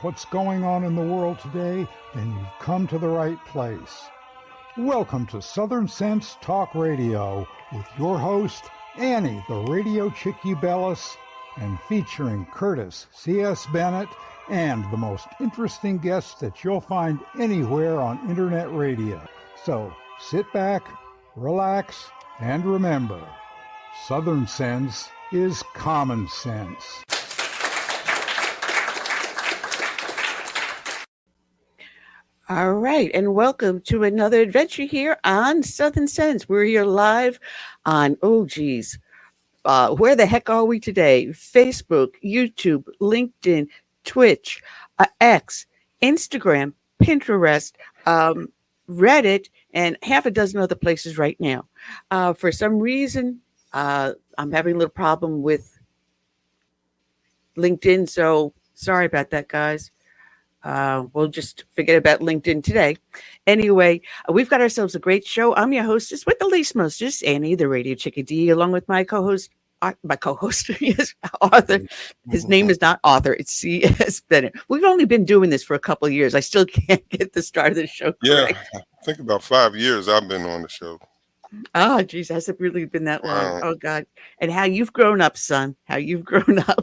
what's going on in the world today, then you've come to the right place. Welcome to Southern Sense Talk Radio with your host, Annie the Radio Chickie Bellis, and featuring Curtis C.S. Bennett and the most interesting guests that you'll find anywhere on internet radio. So sit back, relax, and remember, Southern Sense is common sense. All right, and welcome to another adventure here on Southern Sense. We're here live on, where the heck are we today? Facebook, YouTube, LinkedIn, Twitch, X, Instagram, Pinterest, Reddit, and half a dozen other places right now. For some reason, I'm having a little problem with LinkedIn, so sorry about that, guys. We'll just forget about LinkedIn today. Anyway, we've got ourselves a great show. I'm your hostess with the least mostest, Annie, the Radio Chickadee, along with my co-host, is Arthur. His name is not Arthur, it's C.S. Bennett. We've only been doing this for a couple of years. I still can't get the start of the show correct. Yeah, I think about 5 years I've been on the show. Oh, geez, has it really been that long? Oh, God. And how you've grown up, son. How you've grown up.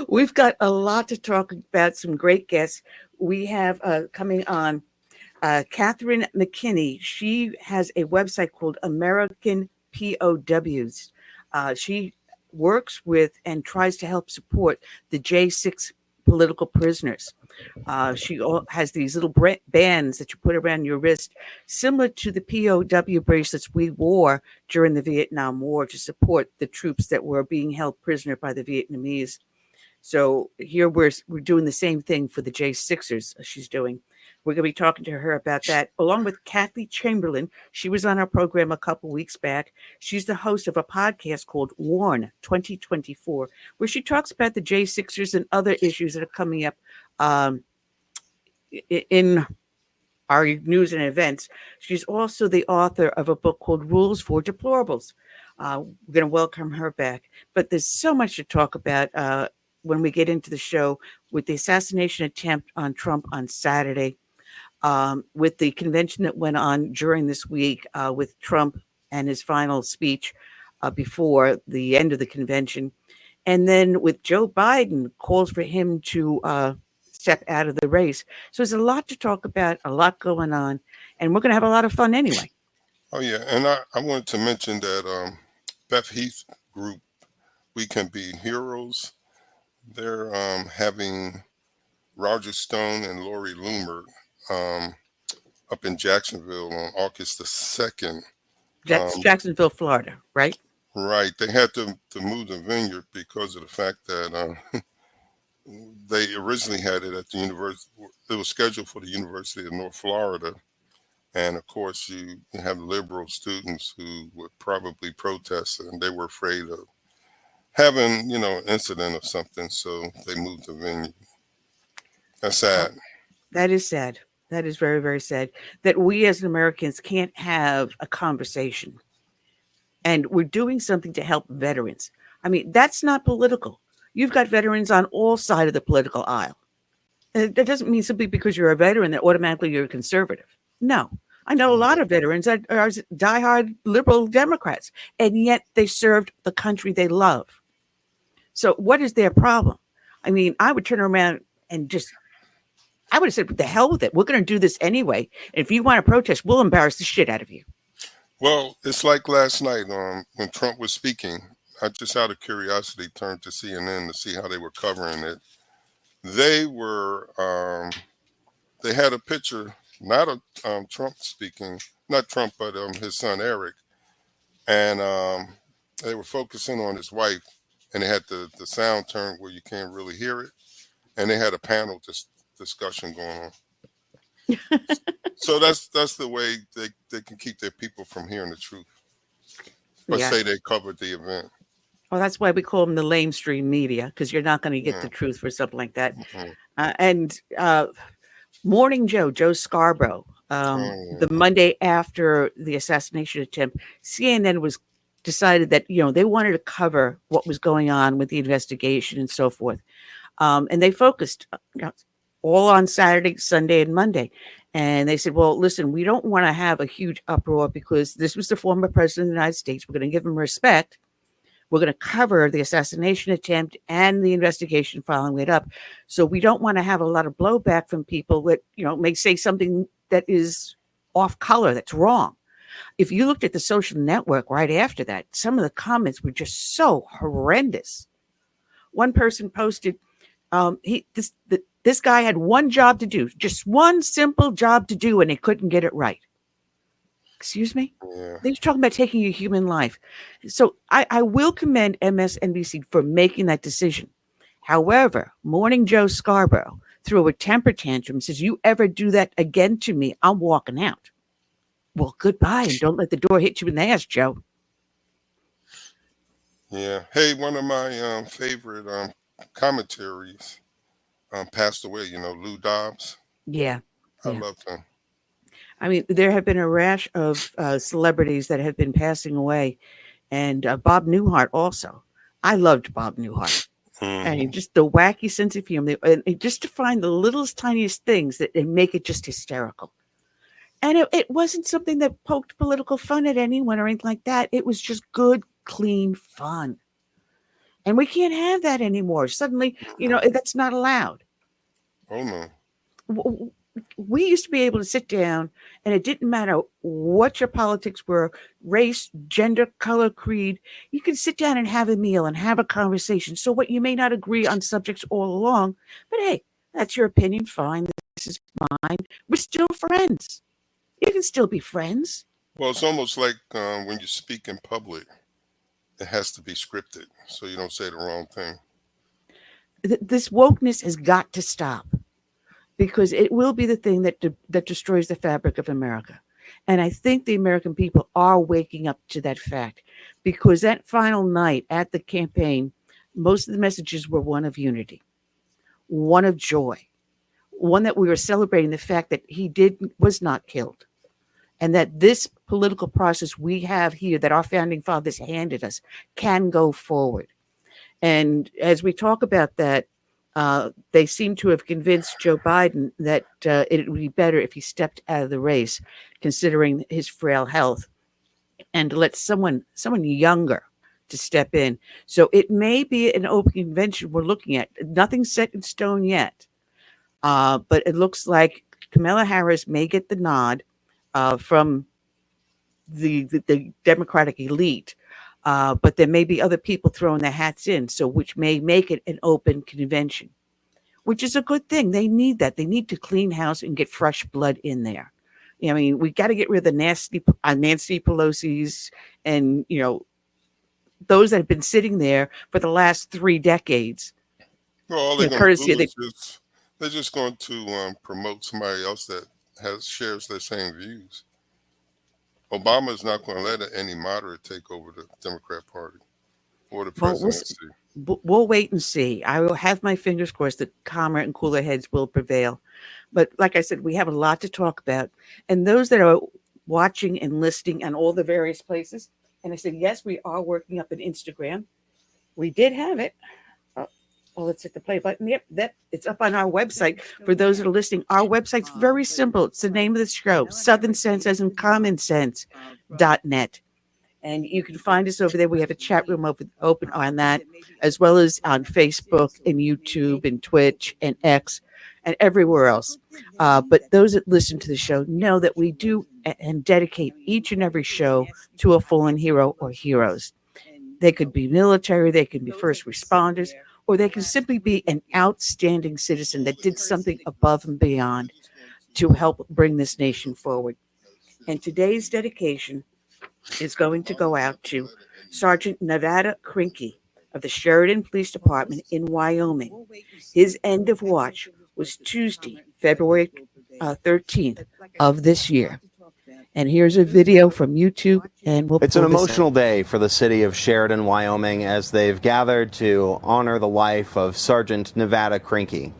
We've got a lot to talk about, some great guests. We have coming on Catherine McKinney. She has a website called American POWs. She works with and tries to help support the J6 political prisoners. She has these little bands that you put around your wrist, similar to the POW bracelets we wore during the Vietnam War to support the troops that were being held prisoner by the Vietnamese. So here we're doing the same thing for the J6ers she's doing. We're going to be talking to her about that, along with Kathy Chamberlain. She was on our program a couple weeks back. She's the host of a podcast called Warn 2024, where she talks about the J6ers and other issues that are coming up in our news and events. She's also the author of a book called Rules for Deplorables. We're going to welcome her back. But there's so much to talk about when we get into the show, with the assassination attempt on Trump on Saturday, with the convention that went on during this week, with Trump and his final speech before the end of the convention. And then with Joe Biden calls for him to step out of the race. So there's a lot to talk about, a lot going on, and we're going to have a lot of fun anyway. Oh, yeah. And I wanted to mention that Beth Heath group, We Can Be Heroes, they're having Roger Stone and Lori Loomer up in Jacksonville on August the 2nd. That's Jacksonville, Florida, right? Right. They had to move the venue because of the fact that they originally had it at the university. It was scheduled for the University of North Florida. And of course, you have liberal students who would probably protest, and they were afraid of having, an incident or something. So they moved the venue. That's sad. That is sad. That is very, very sad that we as Americans can't have a conversation. And we're doing something to help veterans. I mean, that's not political. You've got veterans on all sides of the political aisle. That doesn't mean simply because you're a veteran that automatically you're a conservative. No. I know a lot of veterans that are diehard liberal Democrats, and yet they served the country they love. So what is their problem? I mean, I would turn around and I would have said, what the hell with it? We're going to do this anyway. And if you want to protest, we'll embarrass the shit out of you. Well, it's like last night when Trump was speaking. I just out of curiosity turned to CNN to see how they were covering it. They were, they had a picture, not of Trump speaking, not Trump, but his son Eric. And they were focusing on his wife, and they had the sound turned where you can't really hear it. And they had a panel discussion going on. So that's the way they can keep their people from hearing the truth. But say they covered the event. Well, that's why we call them the lamestream media, because you're not going to get the truth for something like that. And Morning Joe Scarborough, the Monday after the assassination attempt, CNN was decided that, they wanted to cover what was going on with the investigation and so forth. And they focused all on Saturday, Sunday, and Monday. And they said, well, listen, we don't want to have a huge uproar because this was the former president of the United States. We're going to give him respect. We're going to cover the assassination attempt and the investigation following it up. So we don't want to have a lot of blowback from people that, may say something that is off color, that's wrong. If you looked at the social network right after that, some of the comments were just so horrendous. One person posted, this guy had one job to do, just one simple job to do, and they couldn't get it right. Excuse me? Yeah. They're talking about taking a human life. So I will commend MSNBC for making that decision. However, Morning Joe Scarborough threw a temper tantrum, says, you ever do that again to me, I'm walking out. Well, goodbye, and don't let the door hit you in the ass, Joe. Yeah. Hey, one of my favorite commentaries passed away, Lou Dobbs. Yeah. I loved him. I mean, there have been a rash of celebrities that have been passing away, and Bob Newhart also. I loved Bob Newhart. And just the wacky sense of humor, and just to find the littlest, tiniest things that make it just hysterical. And it wasn't something that poked political fun at anyone or anything like that. It was just good, clean fun. And we can't have that anymore. Suddenly, that's not allowed. Oh, no. We used to be able to sit down, and it didn't matter what your politics were, race, gender, color, creed. You could sit down and have a meal and have a conversation. So what, you may not agree on subjects all along, but hey, that's your opinion. Fine. This is mine. We're still friends. You can still be friends. Well, it's almost like when you speak in public, it has to be scripted so you don't say the wrong thing. This wokeness has got to stop, because it will be the thing that destroys the fabric of America. And I think the American people are waking up to that fact, because that final night at the campaign, most of the messages were one of unity, one of joy, one that we were celebrating the fact that he was not killed, and that this political process we have here that our founding fathers handed us can go forward. And as we talk about that, they seem to have convinced Joe Biden that it would be better if he stepped out of the race, considering his frail health, and let someone younger to step in. So it may be an open convention we're looking at. Nothing's set in stone yet, but it looks like Kamala Harris may get the nod from the Democratic elite. But there may be other people throwing their hats in, so which may make it an open convention, which is a good thing. They need that. They need to clean house and get fresh blood in there. I mean, we got to get rid of the nasty Nancy Pelosi's and, those that have been sitting there for the last 3 decades. Well, all they're going to do is they're just going to promote somebody else that shares their same views. Obama is not going to let any moderate take over the Democrat Party or the presidency. We'll wait and see. I will have my fingers crossed that calmer and cooler heads will prevail. But like I said, we have a lot to talk about. And those that are watching and listening on all the various places, and I said, yes, we are working up an Instagram. We did have it. Let's hit the play button. Yep, it's up on our website. For those that are listening, our website's very simple. It's the name of the show, Southern Sense as in Common Sense.net. And you can find us over there. We have a chat room open on that, as well as on Facebook and YouTube and Twitch and X and everywhere else. But those that listen to the show know that we do and dedicate each and every show to a fallen hero or heroes. They could be military, they could be first responders, or they can simply be an outstanding citizen that did something above and beyond to help bring this nation forward. And today's dedication is going to go out to Sergeant Nevada Krinkee of the Sheridan Police Department in Wyoming. His end of watch was Tuesday, February 13th of this year. And here's a video from YouTube, and It's an emotional day for the city of Sheridan, Wyoming, as they've gathered to honor the life of Sergeant Nevada Krinkee.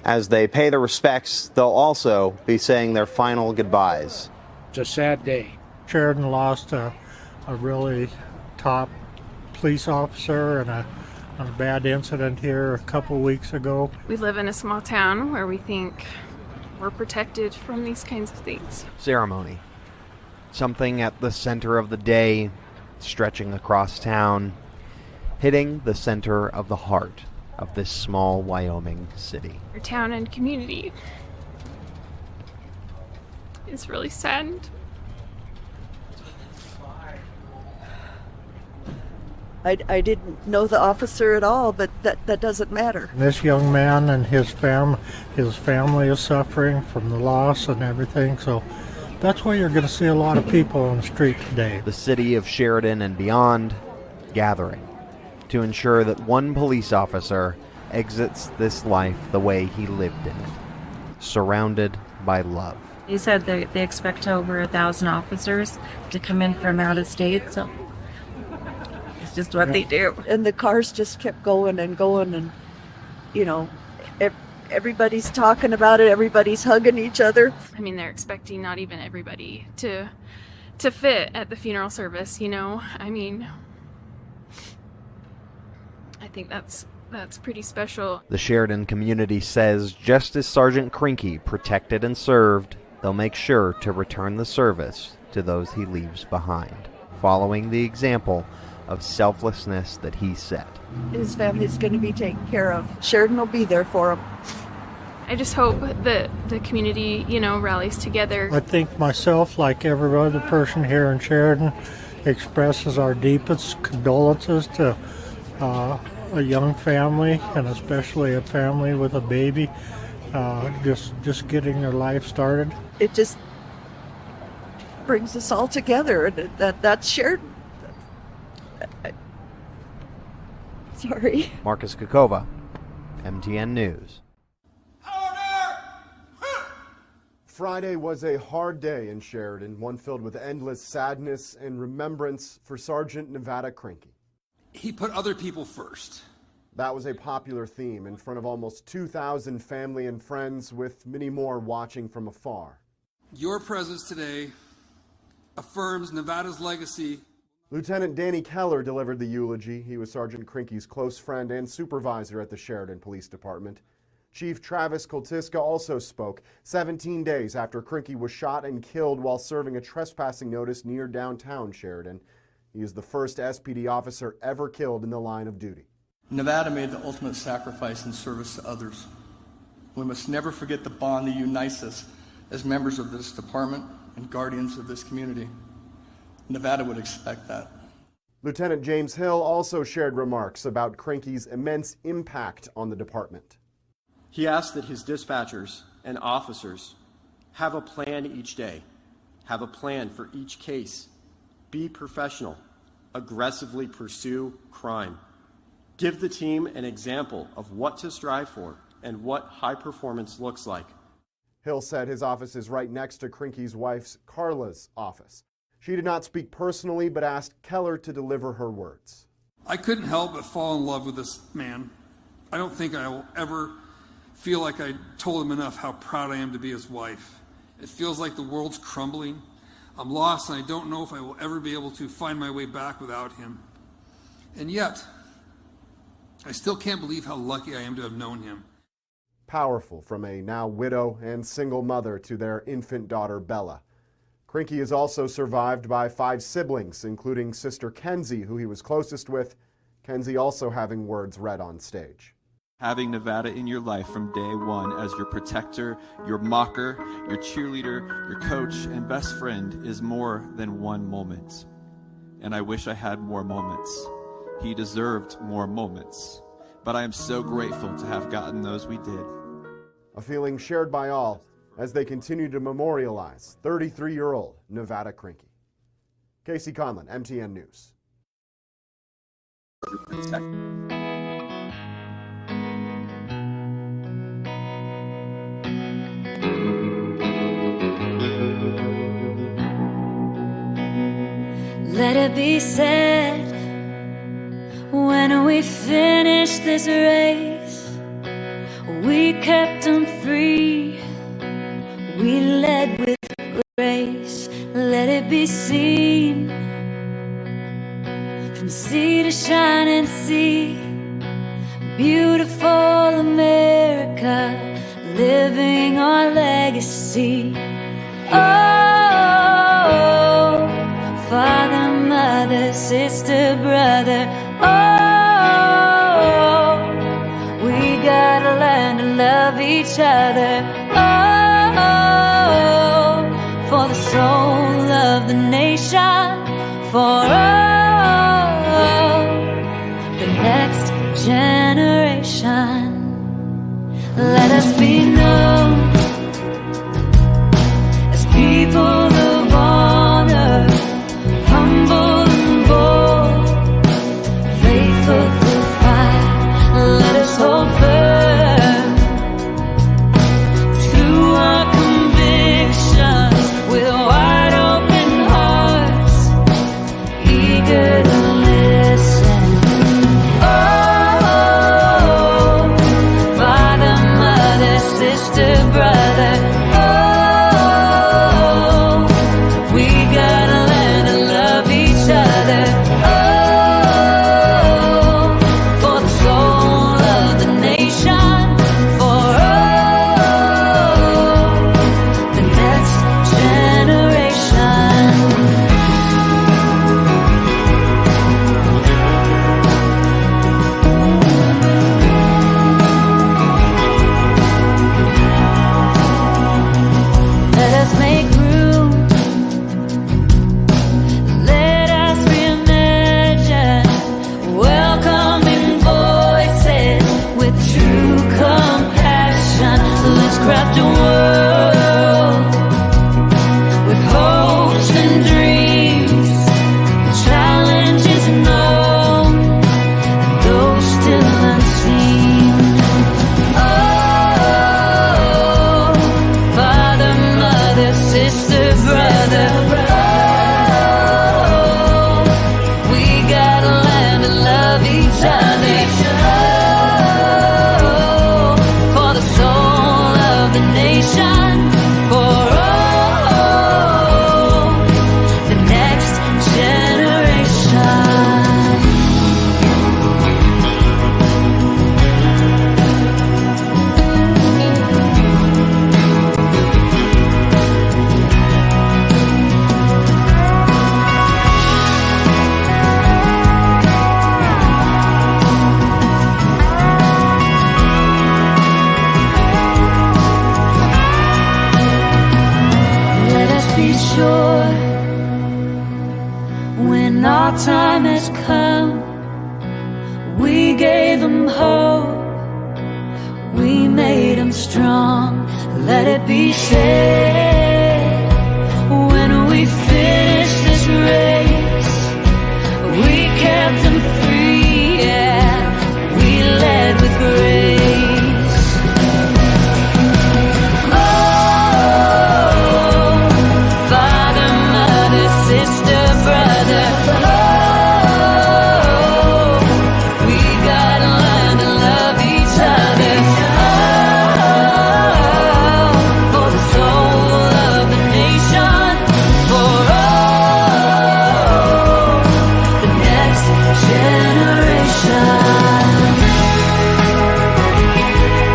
As they pay their respects, they'll also be saying their final goodbyes. It's a sad day. Sheridan lost a really top police officer and a bad incident here a couple weeks ago. We live in a small town where we think we're protected from these kinds of things. Ceremony. Something at the center of the day, stretching across town, hitting the center of the heart of this small Wyoming city. Our town and community is really saddened. I didn't know the officer at all, but that doesn't matter. This young man and his family is suffering from the loss and everything, so that's why you're going to see a lot of people on the street today. The city of Sheridan and beyond gathering to ensure that one police officer exits this life the way he lived in it, surrounded by love. He said they expect over 1,000 officers to come in from out of state, so it's just what they do. And the cars just kept going and going, and everybody's talking about it, everybody's hugging each other. I mean, they're expecting not even everybody to fit at the funeral service, I mean, I think that's pretty special. The Sheridan community says just as Sergeant Krinkee protected and served, they'll make sure to return the service to those he leaves behind, following the example of selflessness that he set. His family's going to be taken care of. Sheridan will be there for him. I just hope that the community, rallies together. I think myself, like every other person here in Sheridan, expresses our deepest condolences to a young family, and especially a family with a baby, just getting their life started. It just brings us all together, and that's Sheridan. Sorry. Marcus Kakova, MTN News. Friday was a hard day in Sheridan, one filled with endless sadness and remembrance for Sergeant Nevada Krinkee. He put other people first. That was a popular theme in front of almost 2,000 family and friends, with many more watching from afar. Your presence today affirms Nevada's legacy. Lieutenant Danny Keller delivered the eulogy. He was Sergeant Krinkee's close friend and supervisor at the Sheridan Police Department. Chief Travis Koltiska also spoke 17 days after Krinkee was shot and killed while serving a trespassing notice near downtown Sheridan. He is the first SPD officer ever killed in the line of duty. Nevada made the ultimate sacrifice in service to others. We must never forget the bond that unites us as members of this department and guardians of this community. Nevada would expect that. Lieutenant James Hill also shared remarks about Krinkee's immense impact on the department. He asked that his dispatchers and officers have a plan each day, have a plan for each case, be professional, aggressively pursue crime. Give the team an example of what to strive for and what high performance looks like. Hill said his office is right next to Krinkee's wife's, Carla's, office. She did not speak personally, but asked Keller to deliver her words. I couldn't help but fall in love with this man. I don't think I will ever feel like I told him enough how proud I am to be his wife. It feels like the world's crumbling. I'm lost, and I don't know if I will ever be able to find my way back without him. And yet, I still can't believe how lucky I am to have known him. Powerful, from a now widow and single mother to their infant daughter, Bella. Krinkee is also survived by 5 siblings, including sister Kenzie, who he was closest with, Kenzie also having words read on stage. Having Nevada in your life from day one as your protector, your mocker, your cheerleader, your coach, and best friend is more than one moment. And I wish I had more moments. He deserved more moments. But I am so grateful to have gotten those we did. A feeling shared by all as they continue to memorialize 33-year-old Nevada Krinkee. Casey Conlon, MTN News. Let it be said, when we finish this race, we kept them free, we led with grace. Let it be seen, from sea to shining sea, legacy. Oh, father, mother, sister, brother. Oh, we gotta learn to love each other. Oh, for the soul of the nation. For the next generation. Let us be known as people of honor, humble and bold, faithful through fire. Let us hold firm to our convictions with wide open hearts, eager to listen. Sister, brother, oh, we gotta learn to love each other. Oh, for the soul of the nation. For the next generation. Let us make room. Let us reimagine welcoming voices with true compassion. Let's craft a world with hopes and dreams, challenges known, those still unseen. Sister, brother, oh, we gotta learn to love each other. Oh, for the soul of the nation. For the next generation. Be sure when our time has come, we gave them hope, we made them strong. Let it be said when we finish this race, we kept them free, yeah, we led with grace. Sister, brother, oh, we gotta learn to love each other. Oh, for the soul of the nation. For the next generation.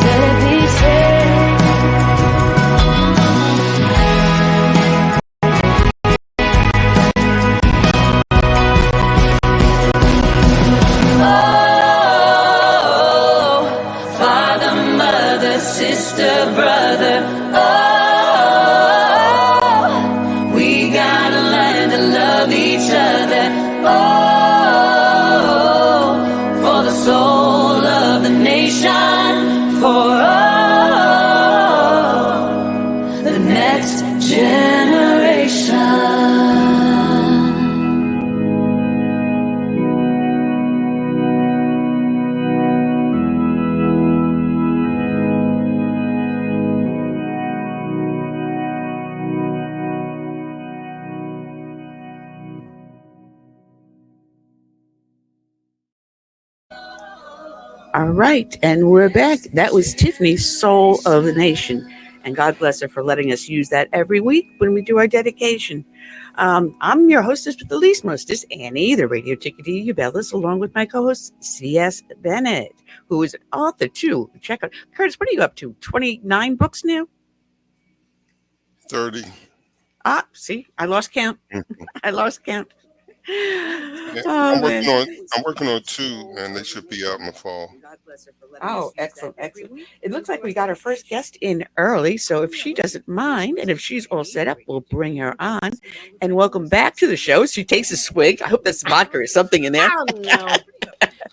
Let it be said. Sister, brother, oh, we gotta learn to love each other. Oh, for the soul of the nation. For the next generation. All right, and we're back. That was Tiffany's Soul of the Nation. And God bless her for letting us use that every week when we do our dedication. I'm your hostess with the least mostest, Annie, the radio tickety Ubellis, along with my co-host, C.S. Bennett, who is an author too. Check out Curtis. What are you up to? 29 books now? 30. See, I lost count. I lost count. Yeah, Oh, man. I'm working on 2, and they should be out in the fall. Oh, excellent, excellent. It looks like we got our first guest in early, so if she doesn't mind, and if she's all set up, we'll bring her on. And welcome back to the show. She takes a swig. I hope that's vodka or something in there. Oh, no.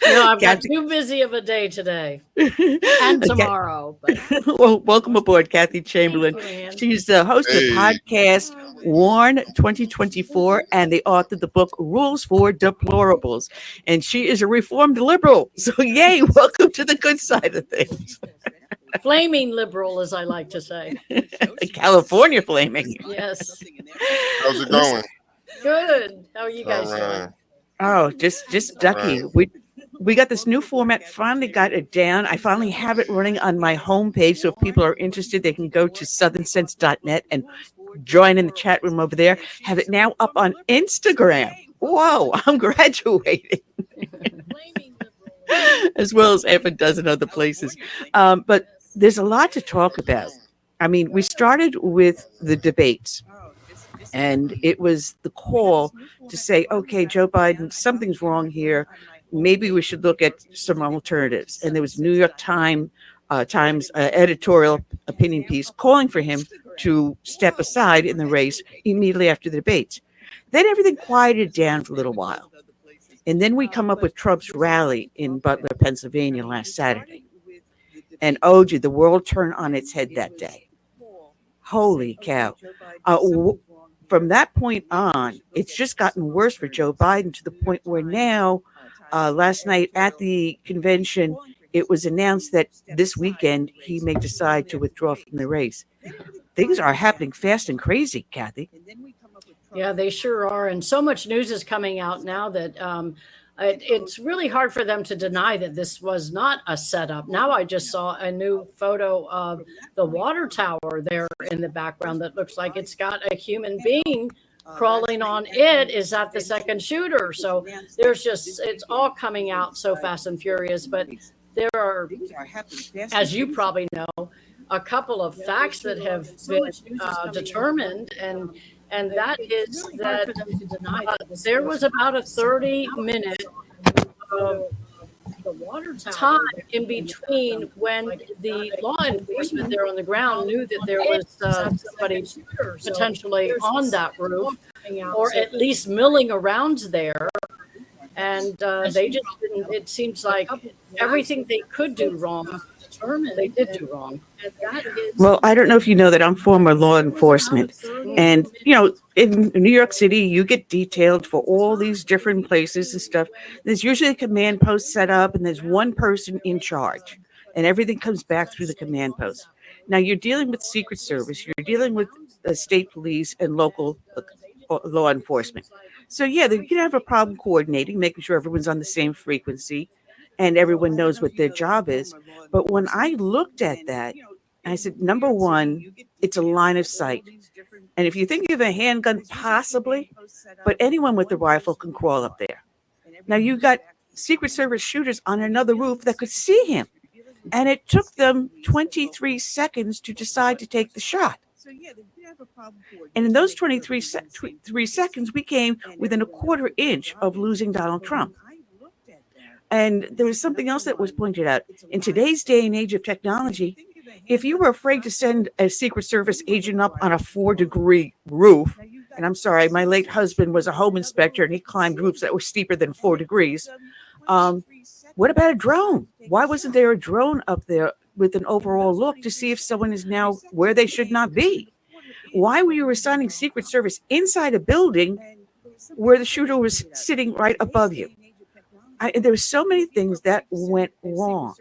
No, I've got too busy of a day today and tomorrow. But. Well, welcome aboard, Kathy Chamberlain. She's the host of the podcast Warn 2024 and the author of the book Rules for Deplorables. And she is a reformed liberal. So, yay, welcome to the good side of things. Flaming liberal, as I like to say. California flaming. Yes. How's it going? Good. How are you guys doing? Oh, just ducky. We got this new format, finally got it down. I finally have it running on my homepage. So if people are interested, they can go to southernsense.net and join in the chat room over there. Have it now up on Instagram. Whoa, I'm graduating. As well as half a dozen other places. But there's a lot to talk about. I mean, we started with the debates. And it was the call to say, okay, Joe Biden, something's wrong here. Maybe we should look at some alternatives. And there was New York Times editorial opinion piece calling for him to step aside in the race immediately after the debates. Then everything quieted down for a little while. And then we come up with Trump's rally in Butler, Pennsylvania last Saturday. And oh, gee, the world turned on its head that day. Holy cow. From that point on, it's just gotten worse for Joe Biden to the point where now, last night at the convention, it was announced that this weekend he may decide to withdraw from the race. Things are happening fast and crazy, Kathy. Yeah, they sure are. And so much news is coming out now that it's really hard for them to deny that this was not a setup. Now I just saw a new photo of the water tower there in the background that looks like it's got a human being crawling on it. Is that the second shooter? So there's just, it's all coming out so fast and furious. But there are, as you probably know, a couple of facts that have been determined, and that is that there was about a 30-minute time in between when the law enforcement there on the ground knew that there was somebody potentially on that roof, or at least milling around there. And they just didn't, it seems like everything they could do wrong, they did do wrong. Well, I don't know if you know that I'm former law enforcement. And, you know, in New York City, you get detailed for all these different places and stuff. There's usually a command post set up and there's one person in charge. And everything comes back through the command post. Now, you're dealing with Secret Service. You're dealing with the state police and local law enforcement. So, yeah, you can have a problem coordinating, making sure everyone's on the same frequency and everyone knows what their job is. But when I looked at that, I said, number one, it's a line of sight. And if you think of a handgun, possibly, but anyone with a rifle can crawl up there. Now, you got Secret Service shooters on another roof that could see him. And it took them 23 seconds to decide to take the shot. And in those 23 seconds, we came within a quarter inch of losing Donald Trump. And there was something else that was pointed out. In today's day and age of technology, if you were afraid to send a Secret Service agent up on a 4-degree roof, and I'm sorry, my late husband was a home inspector and he climbed roofs that were steeper than 4 degrees. What about a drone? Why wasn't there a drone up there with an overall look to see if someone is now where they should not be? Why were you assigning Secret Service inside a building where the shooter was sitting right above you? There were so many things that went wrong.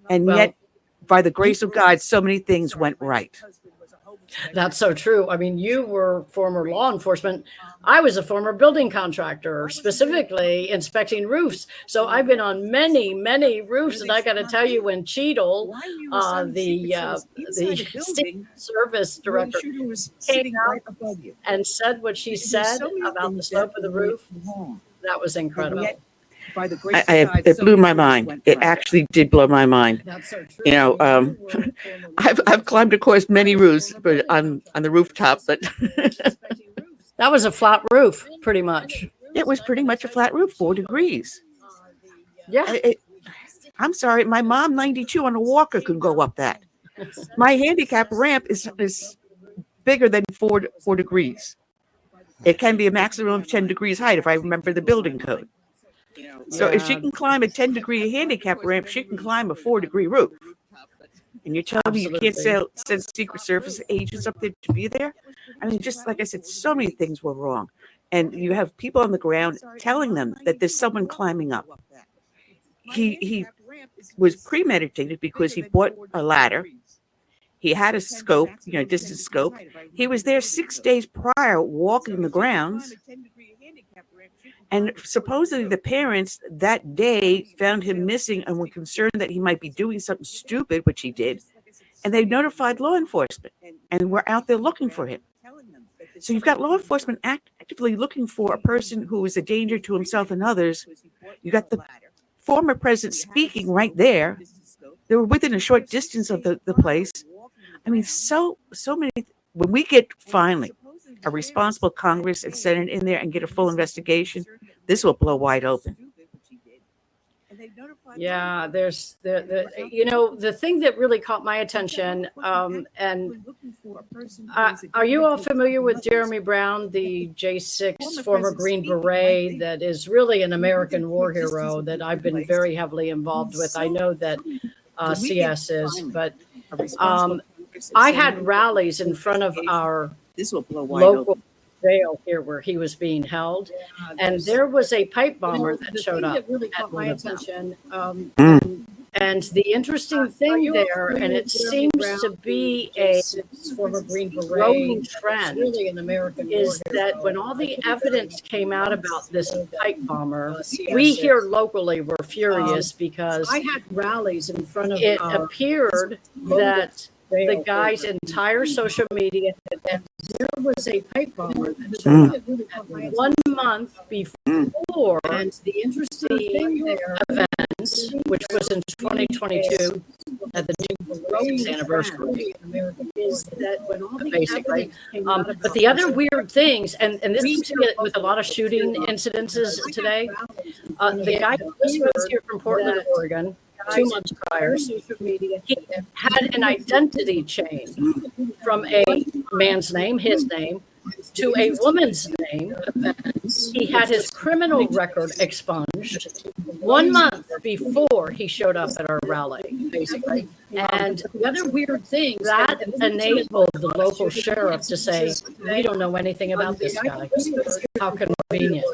And yet, by the grace of God, so many things went right. That's so true. I mean, you were former law enforcement. I was a former building contractor, specifically inspecting roofs. So I've been on many, many roofs. And I got to tell you, when Cheadle, the state service director, came out and said what she said about the slope of the roof, that was incredible. It blew my mind. It actually did blow my mind. You know, I've climbed, of course, many roofs, but on the rooftop, but that was a flat roof, pretty much. It was pretty much a flat roof, 4 degrees. Yeah. I'm sorry, my mom, 92, on a walker could go up that. My handicap ramp is bigger than 4 degrees. It can be a maximum of 10 degrees height if I remember the building code. So if she can climb a 10-degree handicap ramp, she can climb a 4-degree roof. And you're telling me you can't send Secret Service agents up there to be there? I mean, just like I said, so many things were wrong. And you have people on the ground telling them that there's someone climbing up. He was premeditated because he bought a ladder. He had a scope, distance scope. He was there 6 days prior walking the grounds. And supposedly the parents that day found him missing and were concerned that he might be doing something stupid, which he did. And they notified law enforcement and were out there looking for him. So you've got law enforcement actively looking for a person who is a danger to himself and others. You got the former president speaking right there. They were within a short distance of the place. I mean, so many. When we get finally a responsible Congress and Senate in there and get a full investigation, this will blow wide open. Yeah, there's the thing that really caught my attention. And are you all familiar with Jeremy Brown, the J6 former Green Beret that is really an American war hero that I've been very heavily involved with? I know that CS is, but I had rallies in front of our local jail here where he was being held, and there was a pipe bomber that showed up. That really caught my attention. And the interesting thing there, and it seems to be a growing trend, is that when all the evidence came out about this pipe bomber, we here locally were furious because I had rallies in front of it appeared that the guy's entire social media, and there was a pipe bomber that showed up 1 month before and the interesting thing there events, which was in 2022 at the New anniversary, is that when all the basically, but the other weird things, and this is with a lot of shooting incidences today, the guy was here from Portland, Oregon. 2 months prior, he had an identity change from a man's name, his name, to a woman's name. He had his criminal record expunged 1 month before he showed up at our rally, basically. And the other weird thing that enabled the local sheriff to say, we don't know anything about this guy. How convenient.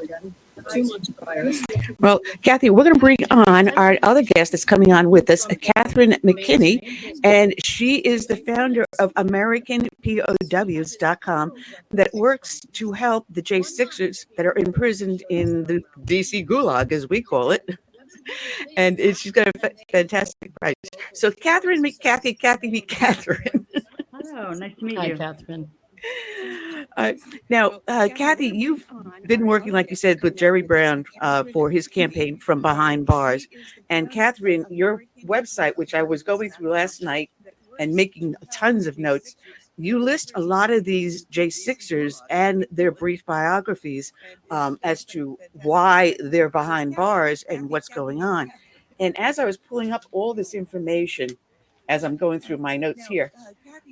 2 months prior. Well, Kathy, we're going to bring on our other guest that's coming on with us, Catherine McKinney, and she is the founder of AmericanPOWs.com that works to help the J6ers that are imprisoned in the DC Gulag, as we call it. And she's got a fantastic price. So Catherine meet Kathy meet Catherine. Hello, nice to meet Hi, you. Catherine. Now, Kathy, you've been working, like you said, with Jerry Brown for his campaign From Behind Bars. And Catherine, your website, which I was going through last night and making tons of notes, you list a lot of these J6ers and their brief biographies as to why they're behind bars and what's going on. And as I was pulling up all this information, as I'm going through my notes here,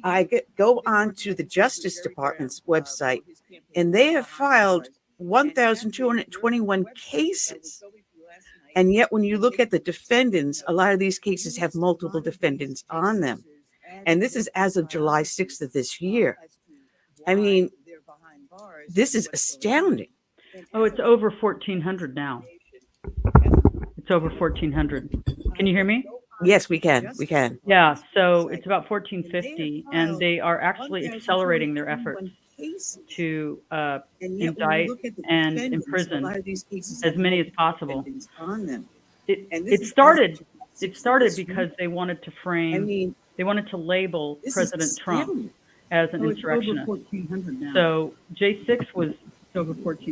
I go on to the Justice Department's website, and they have filed 1,221 cases. And yet, when you look at the defendants, a lot of these cases have multiple defendants on them. And this is as of July 6th of this year. I mean, this is astounding. Oh, it's over 1,400 now. It's over 1,400. Can you hear me? Yes, we can. We can. Yeah, so it's about 1,450, and they are actually accelerating their efforts to indict and imprison as many as possible. It started because they wanted to frame, they wanted to label President Trump as an insurrectionist. So J6 was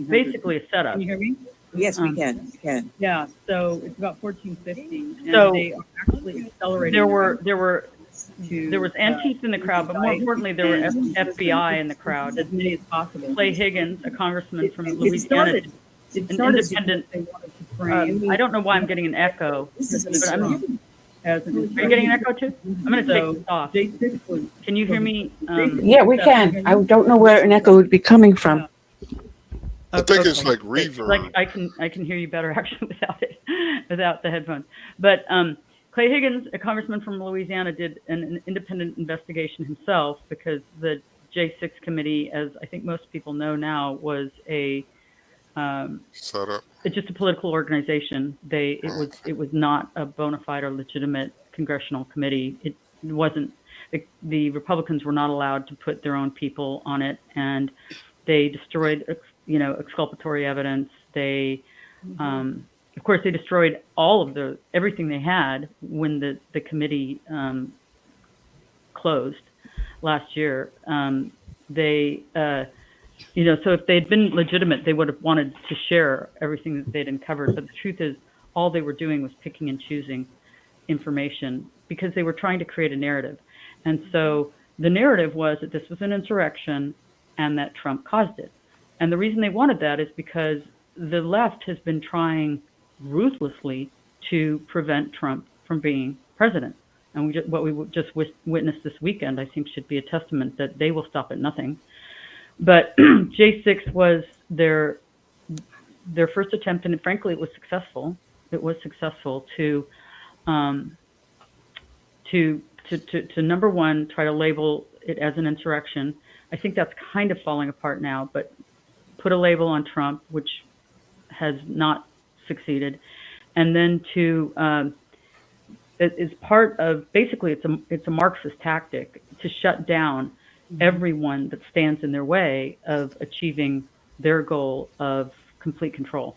basically a setup. Can you hear me? Yes, we can. We can. Yeah, so it's about 1450. And so they are actually accelerating. There was Antifa in the crowd, but more importantly, there were FBI in the crowd. As many as possible. Clay Higgins, a congressman from Louisiana, an independent. I don't know why I'm getting an echo, but I'm. Are you getting an echo too? I'm going to take this off. Can you hear me? Yeah, we can. I don't know where an echo would be coming from. I think it's like reverb. Like I can hear you better actually without the headphones. But Clay Higgins, a congressman from Louisiana, did an independent investigation himself because the J6 committee, as I think most people know now, was a set up. It's just a political organization. It was not a bona fide or legitimate congressional committee. It wasn't. The Republicans were not allowed to put their own people on it, and they destroyed, exculpatory evidence. They, of course, they destroyed all of everything they had when the committee closed last year. So if they'd been legitimate, they would have wanted to share everything that they'd uncovered. But the truth is, all they were doing was picking and choosing information because they were trying to create a narrative. And so the narrative was that this was an insurrection and that Trump caused it. And the reason they wanted that is because the left has been trying ruthlessly to prevent Trump from being president. And what we just witnessed this weekend, I think, should be a testament that they will stop at nothing. But J6 was their first attempt, and frankly, it was successful. It was successful to number one, try to label it as an insurrection. I think that's kind of falling apart now, but put a label on Trump, which has not succeeded, and then it's part of basically it's a Marxist tactic to shut down everyone that stands in their way of achieving their goal of complete control.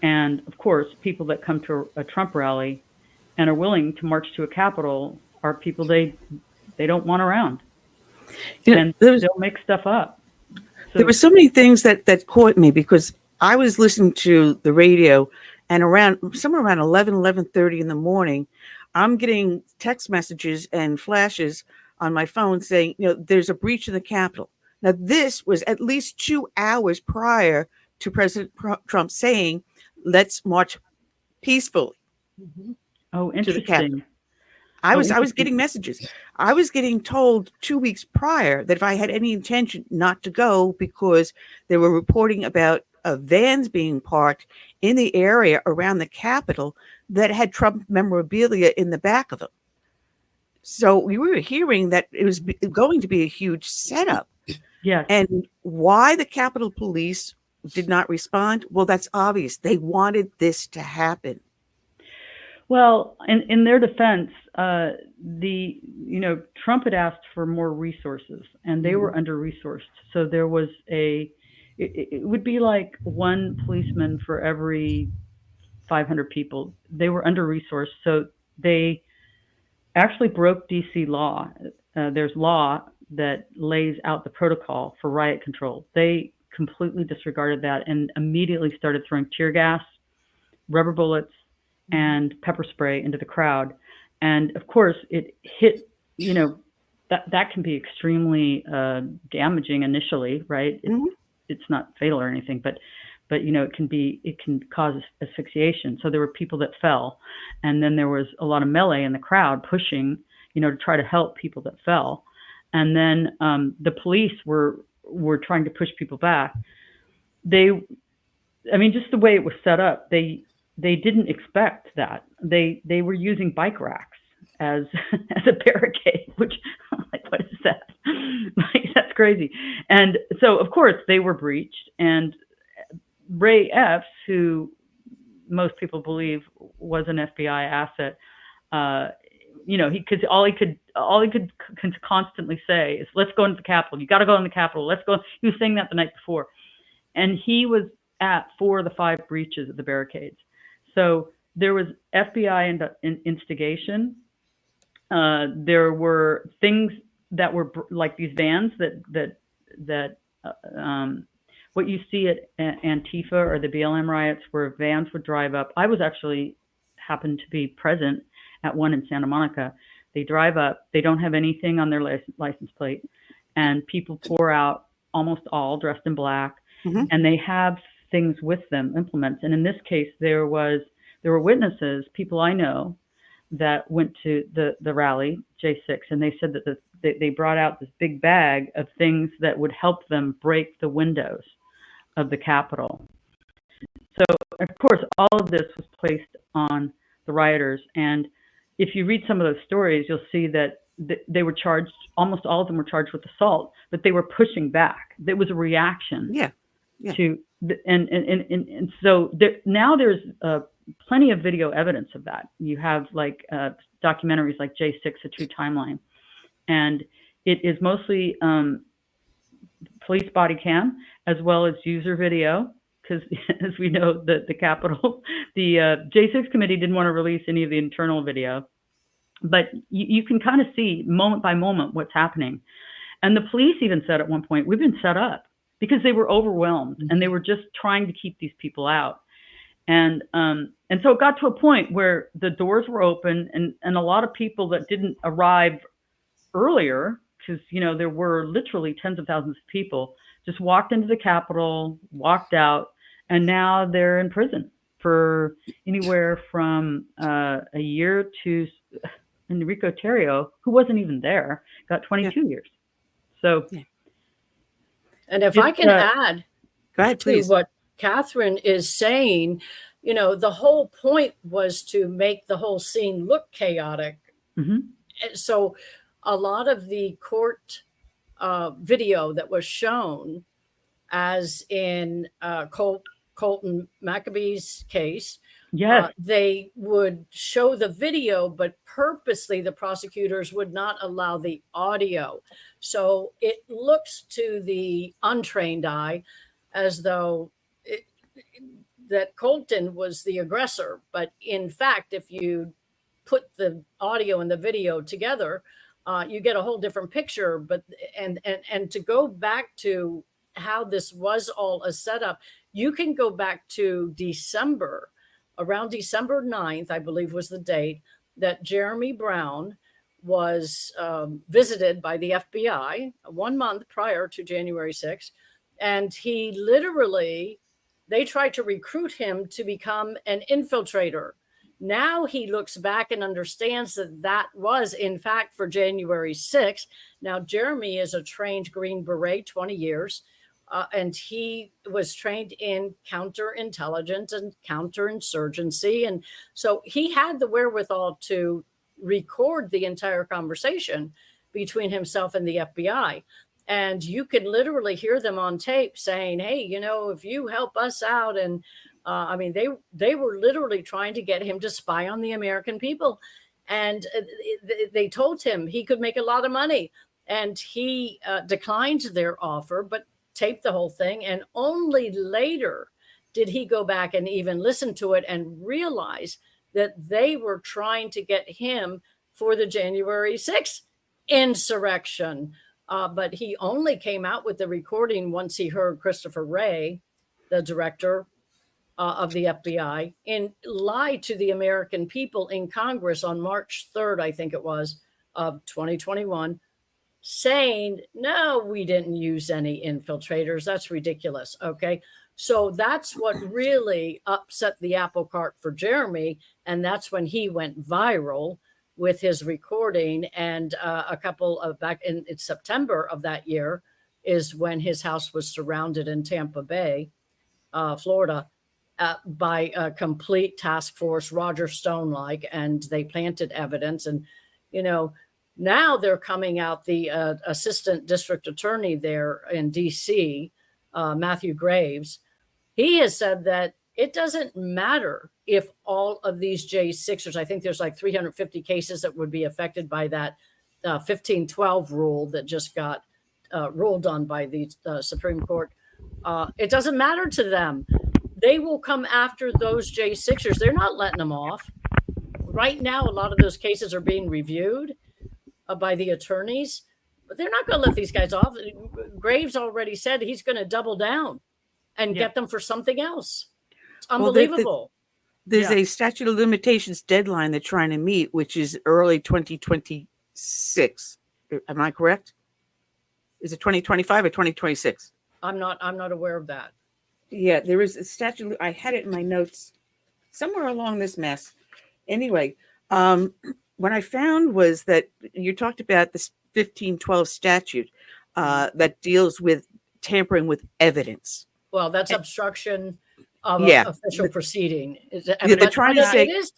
And of course, people that come to a Trump rally and are willing to march to a Capitol are people they don't want around. And they'll make stuff up. There were so many things that caught me because I was listening to the radio, and somewhere around 11:30 in the morning, I'm getting text messages and flashes on my phone saying, there's a breach in the Capitol. Now, this was at least 2 hours prior to President Trump saying, let's march peacefully. Oh, interesting. To the Capitol. I was getting messages. I was getting told 2 weeks prior that if I had any intention not to go because they were reporting about vans being parked in the area around the Capitol that had Trump memorabilia in the back of them. So we were hearing that it was going to be a huge setup. Yes. And why the Capitol Police did not respond? Well, that's obvious. They wanted this to happen. Well, in their defense, Trump had asked for more resources, and they were under-resourced. So there was it would be like one policeman for every 500 people. They were under-resourced, so they actually broke DC law. There's law that lays out the protocol for riot control. They completely disregarded that and immediately started throwing tear gas, rubber bullets, and pepper spray into the crowd. And of course, it hit, that can be extremely damaging initially, right? It's not fatal or anything, but it can cause asphyxiation. So there were people that fell, and then there was a lot of melee in the crowd pushing, to try to help people that fell. And then the police were trying to push people back. Just the way it was set up, they didn't expect that. They were using bike racks as a barricade, which I'm like, what is that? That's crazy. And so of course they were breached, and Ray Epps, who most people believe was an FBI asset, all he could constantly say is, let's go into the Capitol. You got to go in the Capitol. Let's go. He was saying that the night before. And he was at 4 of the 5 breaches of the barricades. So there was FBI instigation. There were things that were like these vans that what you see at Antifa or the BLM riots where vans would drive up. I was actually happened to be present at one in Santa Monica. They drive up, they don't have anything on their license plate, and people pour out, almost all dressed in black, and they have things with them, implements. And in this case, there were witnesses, people I know, that went to the rally, J6, and they said that they brought out this big bag of things that would help them break the windows of the Capitol. So, of course, all of this was placed on the rioters. And if you read some of those stories, you'll see that they were charged, almost all of them were charged with assault, but they were pushing back. There was a reaction to, and so now there's plenty of video evidence of that. You have like documentaries like J6, A True Timeline, and it is mostly police body cam as well as user video, because as we know, the Capitol, the J6 committee didn't want to release any of the internal video, but you can kind of see moment by moment what's happening. And the police even said at one point, we've been set up, because they were overwhelmed and they were just trying to keep these people out. And so it got to a point where the doors were open, and a lot of people that didn't arrive earlier, because, you know, there were literally tens of thousands of people, just walked into the Capitol, walked out, and now they're in prison for anywhere from a year to Enrico Terrio, who wasn't even there, got 22 years. So, and if I can add go ahead, to what Catherine is saying, you know, the whole point was to make the whole scene look chaotic. So a lot of the court video that was shown, as in Colton Maccabee's case, they would show the video, but purposely the prosecutors would not allow the audio. So it looks to the untrained eye as though that Colton was the aggressor. But in fact, if you put the audio and the video together, you get a whole different picture. But and to go back to how this was all a setup, you can go back to December, around December 9th, I believe was the date, that Jeremy Brown was visited by the FBI 1 month prior to January 6th. And he literally, they tried to recruit him to become an infiltrator. Now he looks back and understands that that was, in fact, for January 6th. Now, Jeremy is a trained Green Beret, 20 years, and he was trained in counterintelligence and counterinsurgency. And so he had the wherewithal to record the entire conversation between himself and the FBI. And you can literally hear them on tape saying, hey, you know, if you help us out. And I mean, they were literally trying to get him to spy on the American people. And they told him he could make a lot of money. And he declined their offer, but taped the whole thing. And only later did he go back and even listen to it and realize that they were trying to get him for the January 6th insurrection. But he only came out with the recording once he heard Christopher Wray, the director of the FBI, lie to the American people in Congress on March 3rd, I think it was, of 2021, saying, no, we didn't use any infiltrators. That's ridiculous. Okay. So that's what really upset the apple cart for Jeremy. And that's when he went viral with his recording. And a couple of back in September of that year is when his house was surrounded in Tampa Bay, Florida, by a complete task force, Roger Stone-like, and they planted evidence. And, you know, now they're coming out, the assistant district attorney there in DC, Matthew Graves, he has said that it doesn't matter if all of these J6ers, I think there's like 350 cases that would be affected by that 1512 rule that just got ruled on by the Supreme Court. It doesn't matter to them. They will come after those J6ers. They're not letting them off. Right now, a lot of those cases are being reviewed by the attorneys, but they're not going to let these guys off. Graves already said he's going to double down. and get them for something else. It's Well, unbelievable. there's a statute of limitations deadline they're trying to meet, which is early 2026. Am I correct? Is it 2025 or 2026? I'm not aware of that. Yeah, there is a statute. I had it in my notes somewhere along this mess. Anyway, what I found was that you talked about this 1512 statute that deals with tampering with evidence. Well, that's obstruction of official proceeding. They're trying to say it is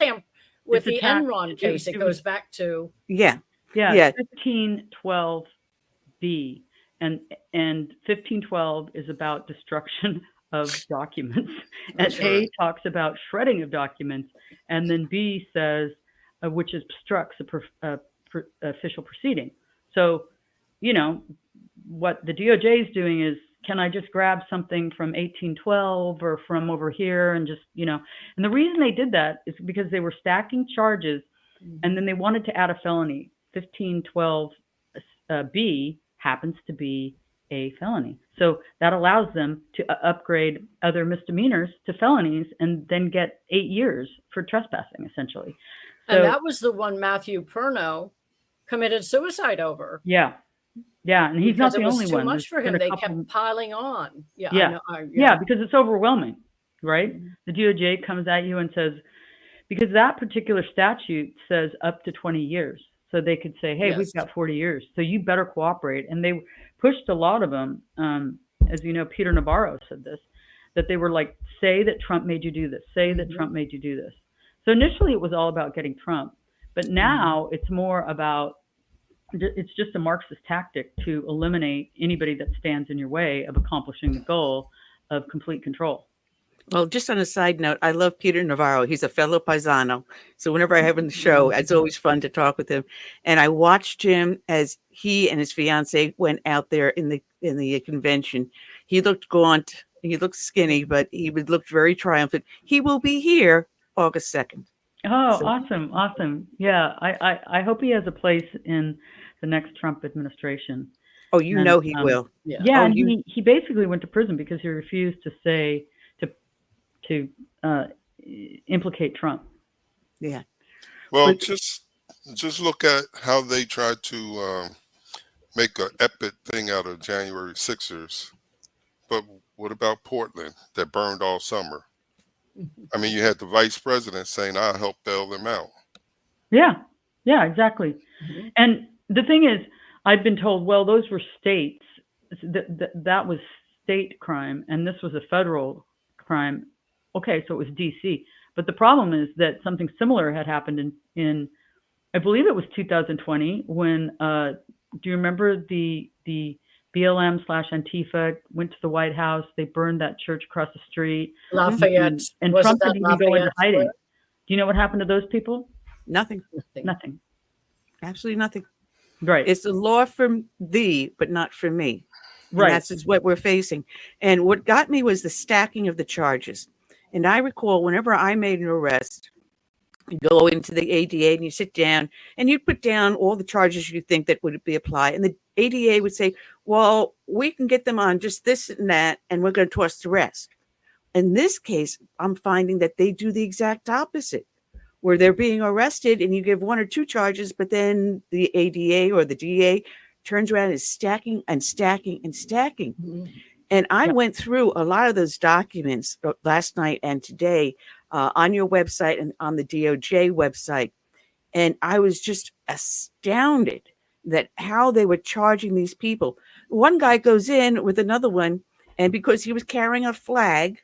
with the Enron case. It goes back to 1512B, and 1512 is about destruction of documents, and A talks about shredding of documents, and then B says which obstructs official proceeding. So, what the DOJ is doing is, can I just grab something from 1812 or from over here and just, and the reason they did that is because they were stacking charges and then they wanted to add a felony. 1512B happens to be a felony. So that allows them to upgrade other misdemeanors to felonies and then get 8 years for trespassing, essentially. So, and that was the one Matthew Perno committed suicide over. Yeah. Yeah, and he's not the only one. It was too much for him. They kept piling on. Yeah, because it's overwhelming, right? Mm-hmm. The DOJ comes at you and says, because that particular statute says up to 20 years. So they could say, hey, we've got 40 years, so you better cooperate. And they pushed a lot of them. As you know, Peter Navarro said this, that they were like, say that Trump made you do this, say that Trump made you do this. So initially it was all about getting Trump, but now it's more about, it's just a Marxist tactic to eliminate anybody that stands in your way of accomplishing the goal of complete control. Well, just on a side note, I love Peter Navarro. He's a fellow paisano. So whenever I have him on the show, it's always fun to talk with him. And I watched him as he and his fiance went out there in the convention. He looked gaunt. He looked skinny, but he looked very triumphant. He will be here August 2nd. Oh, so. Awesome. Yeah, I hope he has a place in the next Trump administration. Oh, he will. Yeah, and he basically went to prison because he refused to say to implicate Trump. Yeah. Well, just look at how they tried to make an epic thing out of January 6ers. But what about Portland that burned all summer? I mean, you had the vice president saying, I'll help bail them out. Yeah, exactly. Mm-hmm. And the thing is, I've been told, well, those were states. That was state crime, and this was a federal crime. Okay, so it was D.C. But the problem is that something similar had happened in I believe it was 2020, when, do you remember the BLM/Antifa went to the White House? They burned that church across the street. Lafayette. And Trump didn't even go into hiding. Do you know what happened to those people? Nothing. Absolutely nothing. Right. It's the law for thee, but not for me. Right. And that's just what we're facing. And what got me was the stacking of the charges. And I recall whenever I made an arrest, you go into the ADA and you sit down and you put down all the charges you think that would be applied. And the ADA would say, well, we can get them on just this and that, and we're going to toss the rest. In this case, I'm finding that they do the exact opposite, where they're being arrested and you give one or two charges, but then the ADA or the DA turns around and is stacking and stacking and stacking. Mm-hmm. And I went through a lot of those documents last night and today on your website and on the DOJ website. And I was just astounded that how they were charging these people. One guy goes in with another one, and because he was carrying a flag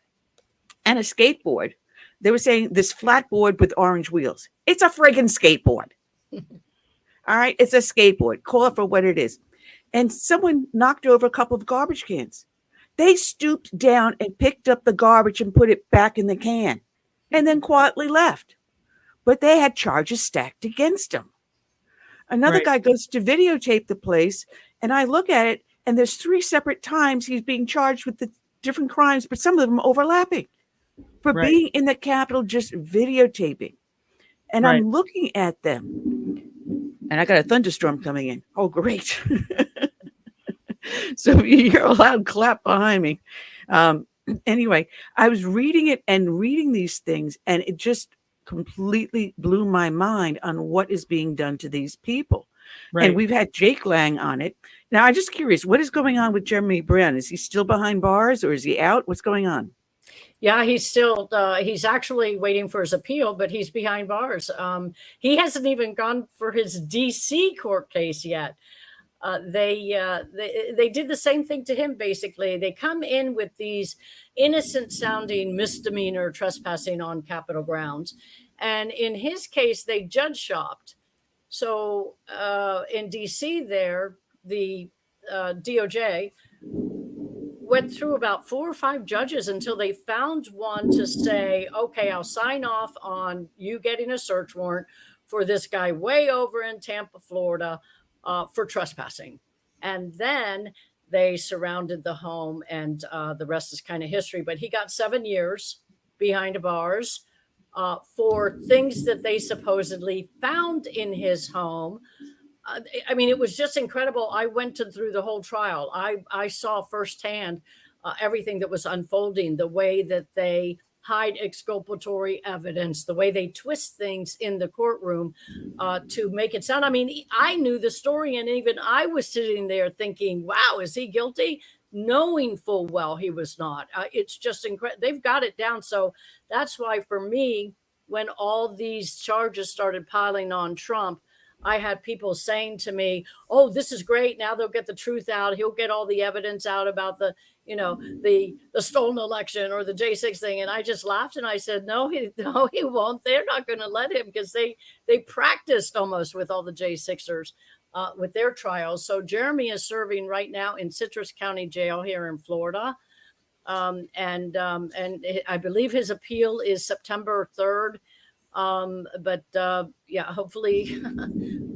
and a skateboard, they were saying this flat board with orange wheels. It's a friggin' skateboard. All right, it's a skateboard. Call it for what it is. And someone knocked over a couple of garbage cans. They stooped down and picked up the garbage and put it back in the can and then quietly left. But they had charges stacked against them. Another guy goes to videotape the place, and I look at it, and there's 3 separate times he's being charged with the different crimes, but some of them overlapping for being in the Capitol, just videotaping. And I'm looking at them, and I got a thunderstorm coming in. Oh, great. So if you hear a loud clap behind me. Anyway, I was reading it and reading these things, and it just completely blew my mind on what is being done to these people. And Right. we've had Jake Lang on it. Now, I'm just curious, what is going on with Jeremy Brown? Is he still behind bars or is he out? What's going on? Yeah, he's still he's actually waiting for his appeal, but he's behind bars. He hasn't even gone for his DC court case yet. They did the same thing to him. Basically, they come in with these innocent sounding misdemeanor trespassing on Capitol grounds, and in his case, they judge shopped. So in DC, there the DOJ went through about 4 or 5 judges until they found one to say, okay, I'll sign off on you getting a search warrant for this guy way over in Tampa, Florida, for trespassing. And then they surrounded the home, and the rest is kind of history. But he got 7 years behind bars for things that they supposedly found in his home. I mean, it was just incredible. I went through the whole trial. I saw firsthand everything that was unfolding, the way that they hide exculpatory evidence, the way they twist things in the courtroom to make it sound. I mean, I knew the story, and even I was sitting there thinking, wow, is he guilty? Knowing full well he was not. It's just incredible. They've got it down. So that's why, for me, when all these charges started piling on Trump, I had people saying to me, oh, this is great. Now they'll get the truth out. He'll get all the evidence out about the stolen election or the J6 thing. And I just laughed and I said, no, he won't. They're not going to let him, because they practiced almost with all the J6ers with their trials. So Jeremy is serving right now in Citrus County Jail here in Florida. And I believe his appeal is September 3rd.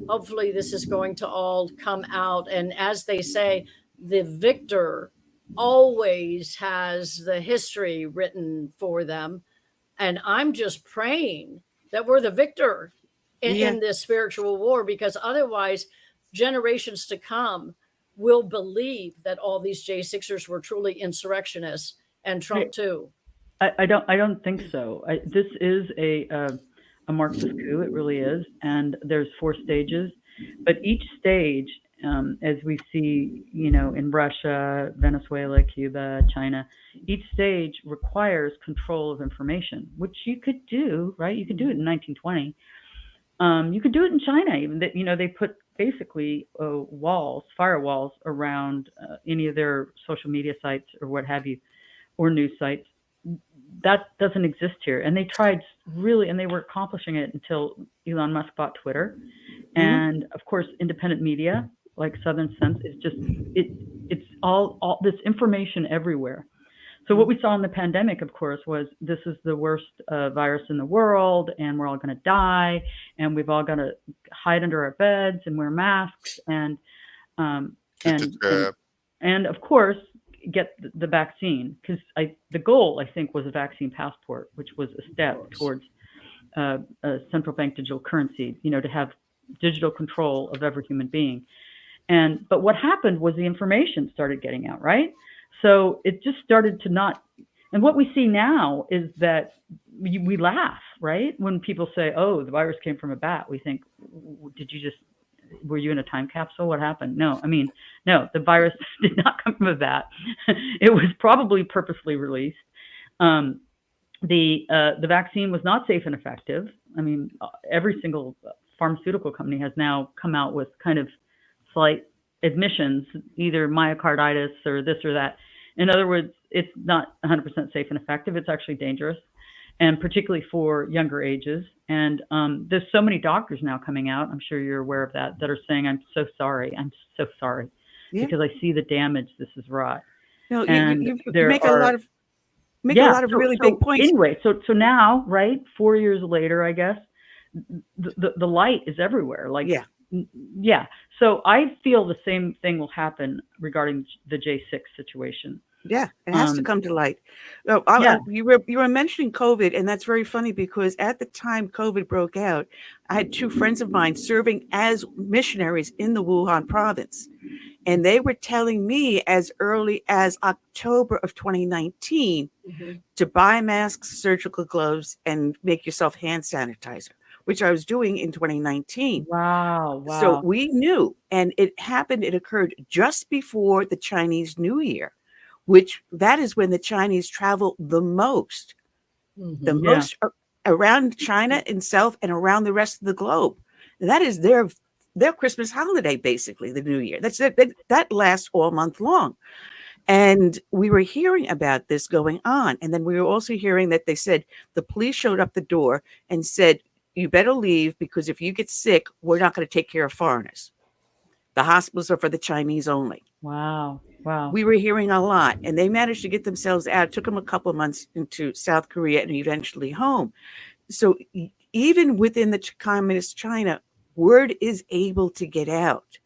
Hopefully this is going to all come out. And as they say, the victor always has the history written for them. And I'm just praying that we're the victor in this spiritual war, because otherwise generations to come will believe that all these J6ers were truly insurrectionists, and Trump too. I don't think so. This is a Marxist coup. It really is. And there's 4 stages, but each stage, as we see, in Russia, Venezuela, Cuba, China, each stage requires control of information, which you could do, right? You could do it in 1920. You could do it in China, even that, they put basically firewalls around any of their social media sites or what have you, or news sites. That doesn't exist here. And they tried really, and they were accomplishing it until Elon Musk bought Twitter. And of course, independent media like Southern Sense is just, it's all this information everywhere. So what we saw in the pandemic, of course, was this is the worst virus in the world, and we're all going to die, and we've all got to hide under our beds and wear masks, and of course, get the vaccine, because the goal, I think, was a vaccine passport, which was a step towards a central bank digital currency, to have digital control of every human being. But what happened was the information started getting out, right? So it just started to not. And what we see now is that we laugh, right? When people say, oh, the virus came from a bat, we think, were you in a time capsule? What happened? No, the virus did not come from a bat. It was probably purposely released. The vaccine was not safe and effective. I mean, every single pharmaceutical company has now come out with kind of slight admissions, either myocarditis or this or that. In other words, it's not 100% safe and effective. It's actually dangerous, and particularly for younger ages. And there's so many doctors now coming out, I'm sure you're aware of that are saying, I'm so sorry, because I see the damage this has wrought. No, you make a lot of really big points. Anyway, so now, right, 4 years later, I guess, the light is everywhere. Yeah. So I feel the same thing will happen regarding the J6 situation. Yeah, it has to come to light. You were mentioning COVID, and that's very funny, because at the time COVID broke out, I had 2 friends of mine serving as missionaries in the Wuhan province. And they were telling me as early as October of 2019 to buy masks, surgical gloves, and make yourself hand sanitizer, which I was doing in 2019. Wow. So we knew, and it occurred just before the Chinese New Year, which that is when the Chinese travel the most, around China itself and around the rest of the globe. That is their Christmas holiday, basically, the New Year. That lasts all month long. And we were hearing about this going on. And then we were also hearing that they said the police showed up the door and said, you better leave, because if you get sick, we're not going to take care of foreigners. The hospitals are for the Chinese only. Wow. We were hearing a lot, and they managed to get themselves out. It took them a couple of months into South Korea and eventually home. So even within the communist China, word is able to get out.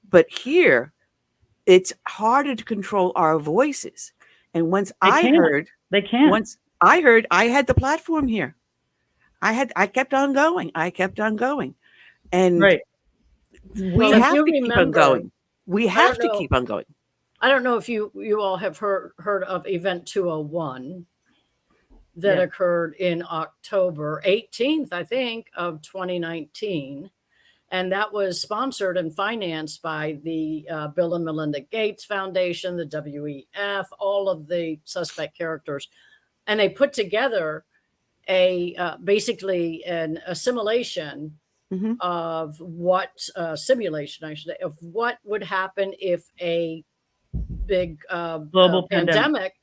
But here, it's harder to control our voices. And once I heard, I had the platform here. I kept on going. And we have to keep on going. We have to keep on going. I don't know if you all have heard of Event 201 that occurred in October 18th, I think, of 2019. And that was sponsored and financed by the Bill and Melinda Gates Foundation, the WEF, all of the suspect characters. And they put together basically a simulation of what would happen if a big global pandemic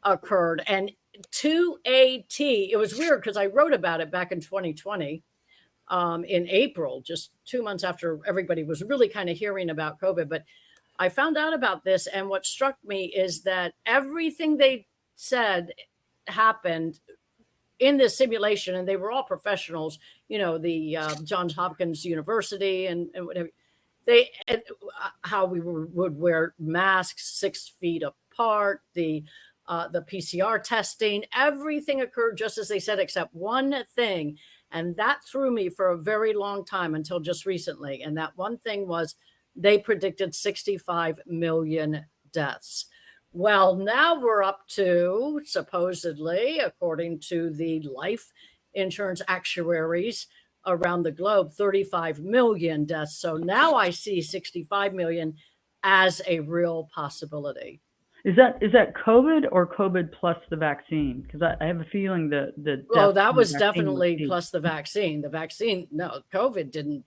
occurred. And to a T, it was weird because I wrote about it back in 2020 in April, just 2 months after everybody was really kind of hearing about COVID. But I found out about this, and what struck me is that everything they said happened in this simulation, and they were all professionals, the Johns Hopkins University and whatever. How we would wear masks 6 feet apart, the PCR testing, everything occurred just as they said, except one thing. And that threw me for a very long time until just recently. And that one thing was they predicted 65 million deaths. Well, now we're up to, supposedly, according to the life insurance actuaries around the globe, 35 million deaths. So now I see 65 million as a real possibility. Is that COVID or COVID plus the vaccine? Because I have a feeling that that was definitely plus the vaccine. The vaccine, no, COVID didn't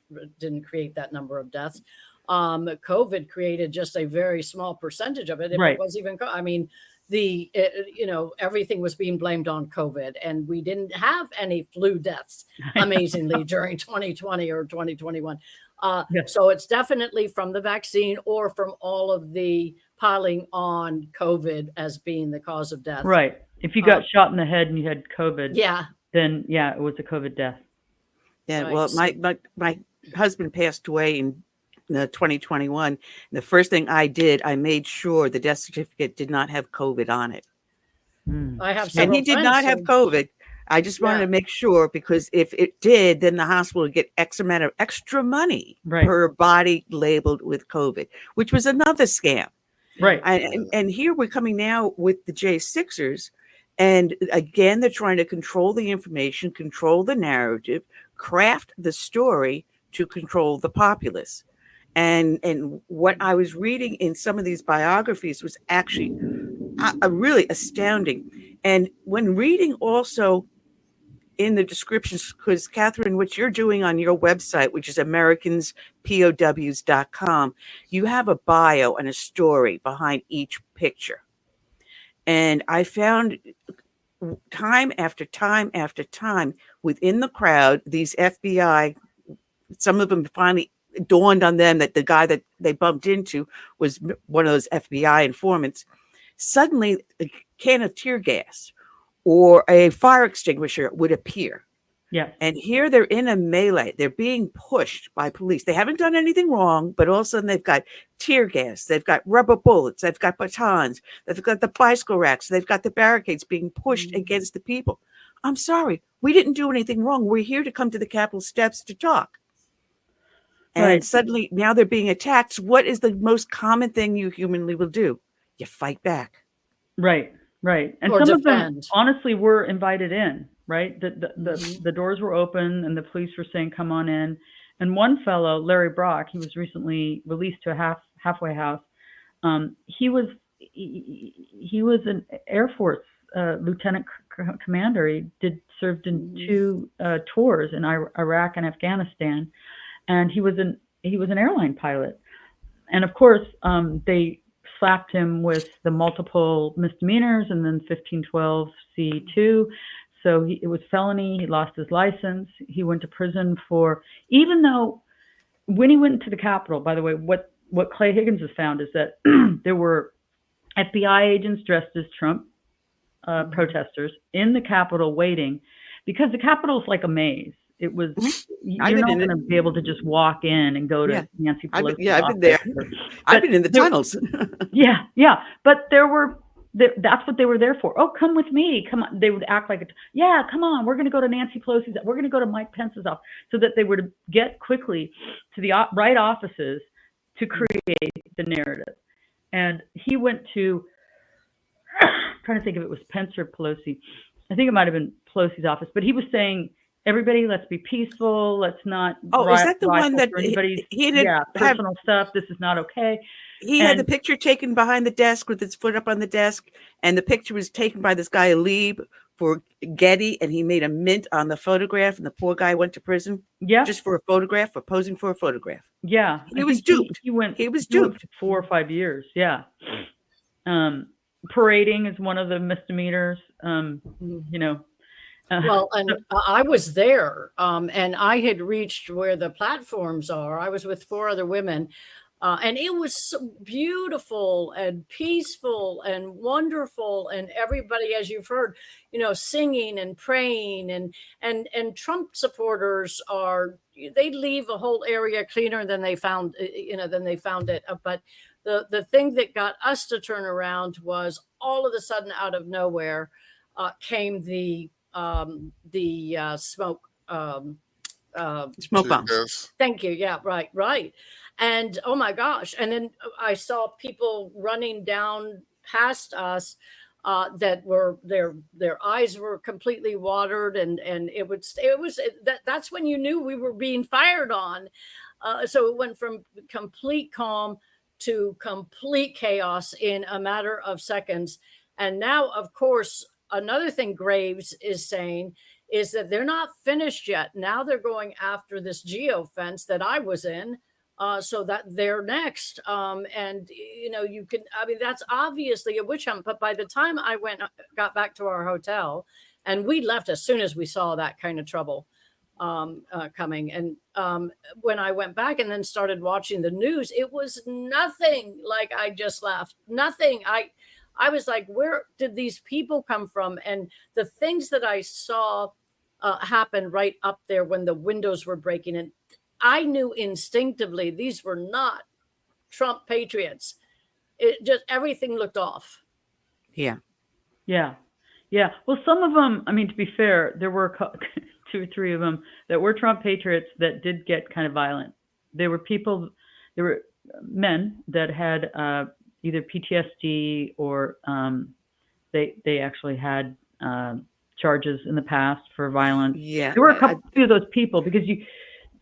create that number of deaths. COVID created just a very small percentage of it. If it was even, I mean, everything was being blamed on COVID, and we didn't have any flu deaths, amazingly, during 2020 or 2021. So it's definitely from the vaccine or from all of the piling on COVID as being the cause of death. Right. If you got shot in the head and you had COVID, then it was a COVID death. Yeah. Right. Well, my husband passed away in 2021. And the first thing I did, I made sure the death certificate did not have COVID on it. I have, and he did not have COVID. I just wanted to make sure, because if it did, then the hospital would get X amount of extra money per body labeled with COVID, which was another scam. Right. And here we're coming now with the J6ers. And again, they're trying to control the information, control the narrative, craft the story to control the populace. And what I was reading in some of these biographies was actually really astounding. And when reading also in the descriptions, because Catherine, what you're doing on your website, which is AmericansPOWs.com, you have a bio and a story behind each picture. And I found time after time after time within the crowd, these FBI, some of them finally dawned on them that the guy that they bumped into was one of those FBI informants. Suddenly, a can of tear gas or a fire extinguisher would appear. Yeah. And here they're in a melee. They're being pushed by police. They haven't done anything wrong, but all of a sudden they've got tear gas. They've got rubber bullets. They've got batons. They've got the bicycle racks. They've got the barricades being pushed against the people. I'm sorry. We didn't do anything wrong. We're here to come to the Capitol steps to talk. And Right. suddenly now they're being attacked. What is the most common thing you humanly will do? You fight back. Right, right. And Or some of them defend. honestly were invited in, right? The doors were open and the police were saying, come on in. And one fellow, Larry Brock, he was recently released to a halfway house. He was an Air Force lieutenant commander. He served in two tours in Iraq and Afghanistan, and he was an airline pilot. And of course, they slapped him with the multiple misdemeanors and then 1512 C2. So it was felony. He lost his license. He went to prison for, even though when he went to the Capitol, by the way, what Clay Higgins has found is that there were FBI agents dressed as Trump protesters in the Capitol waiting, because the Capitol is like a maze. It was, you're not going to be able to just walk in and go to Nancy Pelosi. I've been there. I've been in the tunnels. Yeah. But that's what they were there for. Oh, come with me. Come on. They would act like, come on. We're going to go to Nancy Pelosi's. We're going to go to Mike Pence's office, so that they would get quickly to the right offices to create the narrative. And he went to, I'm trying to think if it was Pence or Pelosi. I think it might have been Pelosi's office, but he was saying, everybody, let's be peaceful. Let's not. Oh, is that the one that he did? Personal stuff. This is not okay. He had the picture taken behind the desk with his foot up on the desk, and the picture was taken by this guy Alib for Getty, and he made a mint on the photograph, and the poor guy went to prison. Just for a photograph, for posing for a photograph. Yeah, he was duped. He was duped 4 or 5 years. Yeah. Parading is one of the misdemeanors. Well, and I was there, and I had reached where the platforms are. I was with 4 other women, and it was so beautiful and peaceful and wonderful. And everybody, as you've heard, singing and praying, and Trump supporters they leave a whole area cleaner than they found, it. But the thing that got us to turn around was all of a sudden, out of nowhere, came the smoke bombs. Yes. Thank you. Yeah, right. And oh my gosh. And then I saw people running down past us that were their eyes were completely watered, and that's when you knew we were being fired on. So it went from complete calm to complete chaos in a matter of seconds. And now, of course, another thing Graves is saying is that they're not finished yet. Now they're going after this geofence that I was in, so that they're next. And that's obviously a witch hunt. But by the time I got back to our hotel, and we left as soon as we saw that kind of trouble coming. And when I went back and then started watching the news, it was nothing like I just left. Nothing. I was like, where did these people come from? And the things that I saw happen right up there when the windows were breaking in, I knew instinctively these were not Trump patriots. It just, everything looked off. Yeah. Well, some of them, I mean, to be fair, there were 2 or 3 of them that were Trump patriots that did get kind of violent. There were men that had either PTSD or they actually had charges in the past for violence. Yeah, there were a couple of those people, because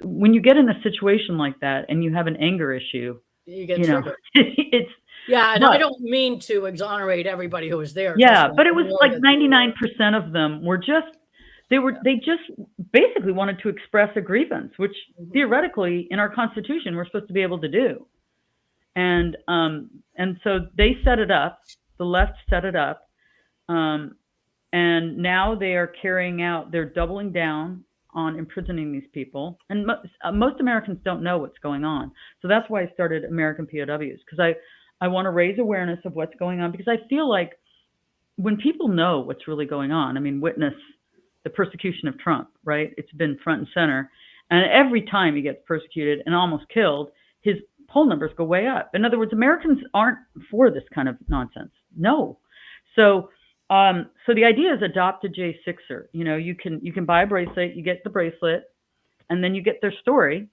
when you get in a situation like that and you have an anger issue, you get triggered. It's I don't mean to exonerate everybody who was there. Yeah, but it was like 99% of them were they just basically wanted to express a grievance, which theoretically in our Constitution we're supposed to be able to do. And so they set it up. The left set it up, and now they are they're doubling down on imprisoning these people. And most Americans don't know what's going on. So that's why I started American POWs, because I want to raise awareness of what's going on, because I feel like when people know what's really going on, I mean, witness the persecution of Trump, right? It's been front and center. And every time he gets persecuted and almost killed, his poll numbers go way up. In other words, Americans aren't for this kind of nonsense. No. So the idea is adopt a J6er. You can buy a bracelet, you get the bracelet, and then you get their story,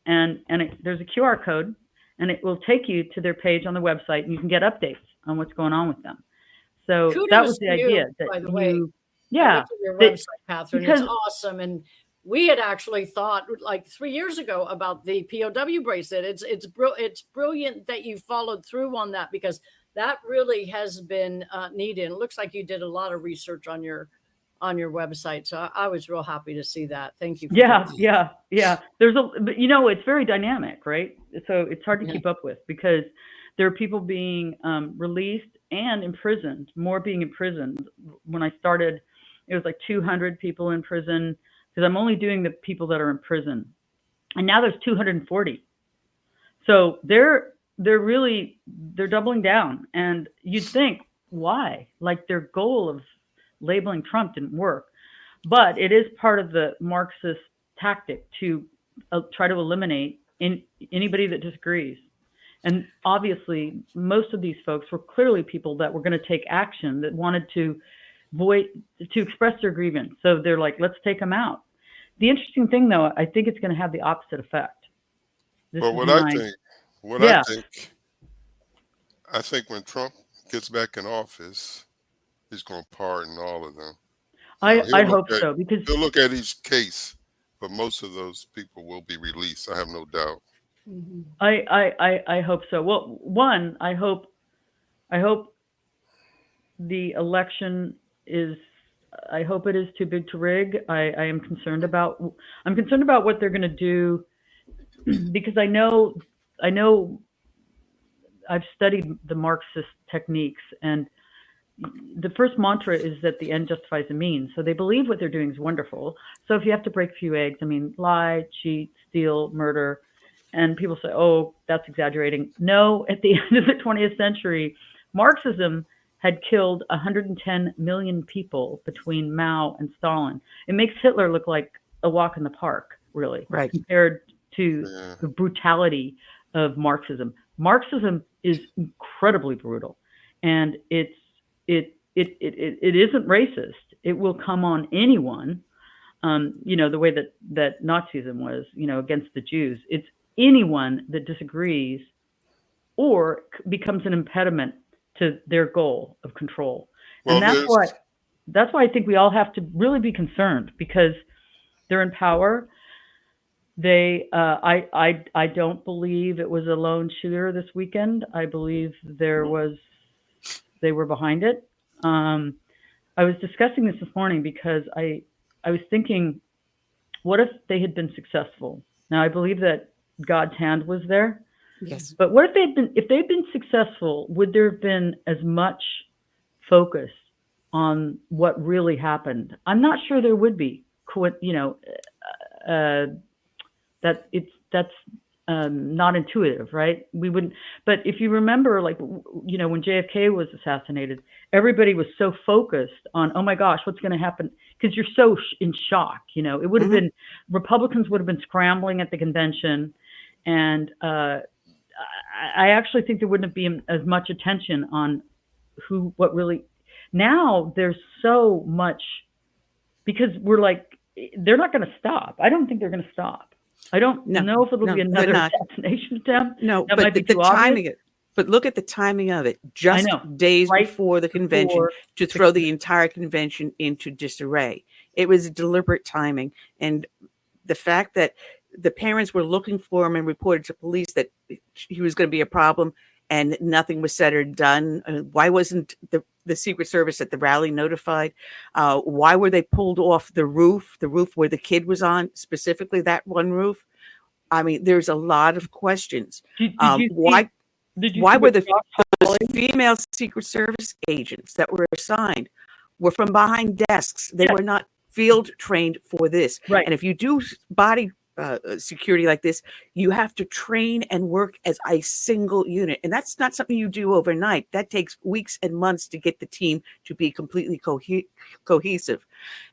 and there's a QR code, and it will take you to their page on the website, and you can get updates on what's going on with them. So Kudos that was the to you, idea. That by the way. I yeah, went to your website, Catherine. because It's awesome. And we had actually thought like 3 years ago about the POW bracelet. It's brilliant that you followed through on that, because that really has been needed. It looks like you did a lot of research on your website. So I was real happy to see that. Thank you. For yeah. But it's very dynamic, right? So it's hard to keep up with, because there are people being released and imprisoned, more being imprisoned. When I started, it was like 200 people in prison, because I'm only doing the people that are in prison. And now there's 240. So they're doubling down. And you'd think, why? Like, their goal of labeling Trump didn't work. But it is part of the Marxist tactic to try to eliminate anybody that disagrees. And obviously, most of these folks were clearly people that were going to take action, that wanted to express their grievance. So they're like, let's take them out. The interesting thing, though, I think it's going to have the opposite effect. I think when Trump gets back in office, he's going to pardon all of them. I hope so, because he'll look at each case, but most of those people will be released. I have no doubt. I hope so. Well, one, I hope the election is. I hope it is too big to rig. I'm concerned about what they're going to do, because I know I've studied the Marxist techniques, and the first mantra is that the end justifies the means. So they believe what they're doing is wonderful. So if you have to break a few eggs, I mean, lie, cheat, steal, murder, and people say, oh, that's exaggerating. No, at the end of the 20th century, Marxism had killed 110 million people between Mao and Stalin. It makes Hitler look like a walk in the park, really, right, compared to the brutality of Marxism. Marxism is incredibly brutal, and it isn't racist. It will come on anyone, the way that Nazism was, against the Jews. It's anyone that disagrees or becomes an impediment to their goal of control. Well, and that's why I think we all have to really be concerned, because they're in power. I don't believe it was a lone shooter this weekend. I believe they were behind it. I was discussing this morning because I was thinking, what if they had been successful? Now, I believe that God's hand was there. Yes. But what if they'd been successful, would there have been as much focus on what really happened? I'm not sure there would be. That's not intuitive, right? We wouldn't. But if you remember, when JFK was assassinated, everybody was so focused on, oh my gosh, what's going to happen? Because you're so in shock. It would have been, Republicans would have been scrambling at the convention, and I actually think there wouldn't be as much attention on what really. Now there's so much, because we're like, they're not going to stop. I don't think they're going to stop. I don't know if it'll be another assassination attempt. No, that but might be the too timing. But look at the timing of it. Just days before the convention, to throw the entire convention into disarray. It was a deliberate timing, and the fact that the parents were looking for him and reported to police that he was going to be a problem, and nothing was said or done. Why wasn't the Secret Service at the rally notified? Why were they pulled off the roof where the kid was on, specifically that one roof? I mean, there's a lot of questions. Why were the female Secret Service agents that were assigned were from behind desks? They were not field trained for this. Right. And if you do body security like this, you have to train and work as a single unit, and that's not something you do overnight. That takes weeks and months to get the team to be completely cohesive.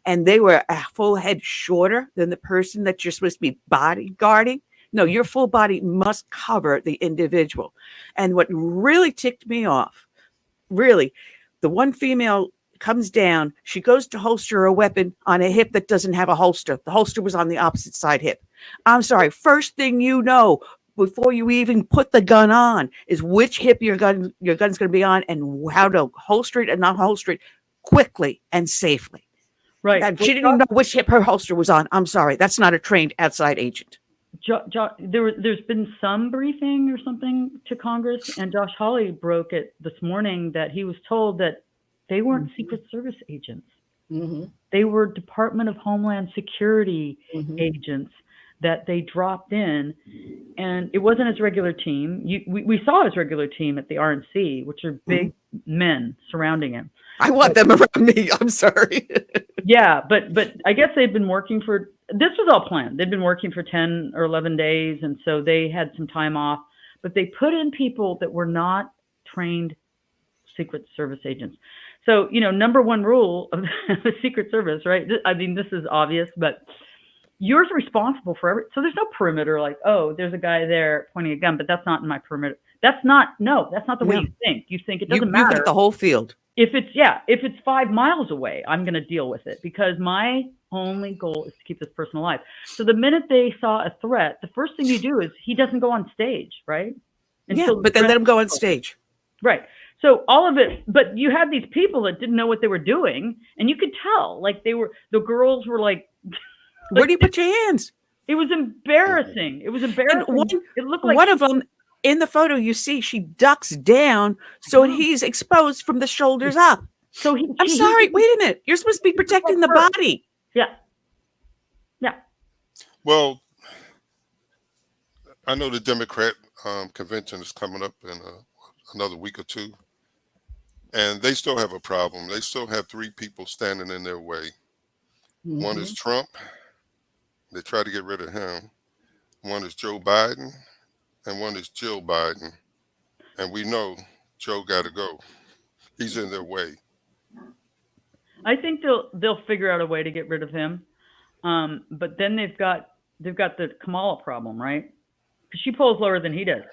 And they were a full head shorter than the person that you're supposed to be bodyguarding. No, your full body must cover the individual. And what really ticked me off, the one female comes down, she goes to holster a weapon on a hip that doesn't have a holster. The holster was on the opposite side hip. I'm sorry. First thing you know, before you even put the gun on, is which hip your gun's going to be on, and how to holster it and not holster it quickly and safely. Right. She didn't even know which hip her holster was on. I'm sorry. That's not a trained outside agent. There's been some briefing or something to Congress, and Josh Hawley broke it this morning that he was told that they weren't Secret Service agents. They were Department of Homeland Security agents that they dropped in, and it wasn't his regular team. We saw his regular team at the RNC, which are big men surrounding him. I want them around me. I'm sorry. Yeah, but I guess they've been working for, this was all planned. They'd been working for 10 or 11 days, and so they had some time off. But they put in people that were not trained Secret Service agents. So, number one rule of the Secret Service, right? I mean, this is obvious, but you're responsible for so there's no perimeter like, oh, there's a guy there pointing a gun, but that's not in my perimeter. That's not the way you think. You think it doesn't matter. You got the whole field. If it's 5 miles away, I'm going to deal with it because my only goal is to keep this person alive. So the minute they saw a threat, the first thing you do is he doesn't go on stage, right? But then let him go on stage. Right. So all of it, but you had these people that didn't know what they were doing, and you could tell, like the girls were like, where do you put your hands? It was embarrassing. It was embarrassing. It looked like one of them in the photo. You see, she ducks down, so he's exposed from the shoulders up. So I'm sorry. Wait a minute. You're supposed to be protecting the body. Yeah. Well, I know the Democrat convention is coming up in another week or two, and they still have a problem. They still have 3 people standing in their way. One is Trump. They try to get rid of him. One is Joe Biden, and one is Jill Biden. And we know Joe got to go. He's in their way. I think they'll figure out a way to get rid of him. But then they've got the Kamala problem, right? Because she polls lower than he does.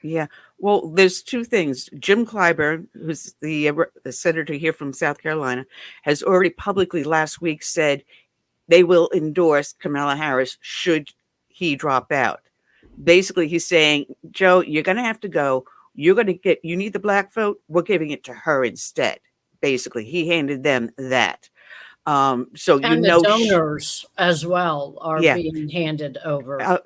Yeah. Well, there's 2 things. Jim Clyburn, who's the senator here from South Carolina, has already publicly last week said they will endorse Kamala Harris should he drop out. Basically, he's saying, Joe, you're going to have to go. You need the black vote. We're giving it to her instead. Basically, he handed them that. So and the donors as well are being handed over.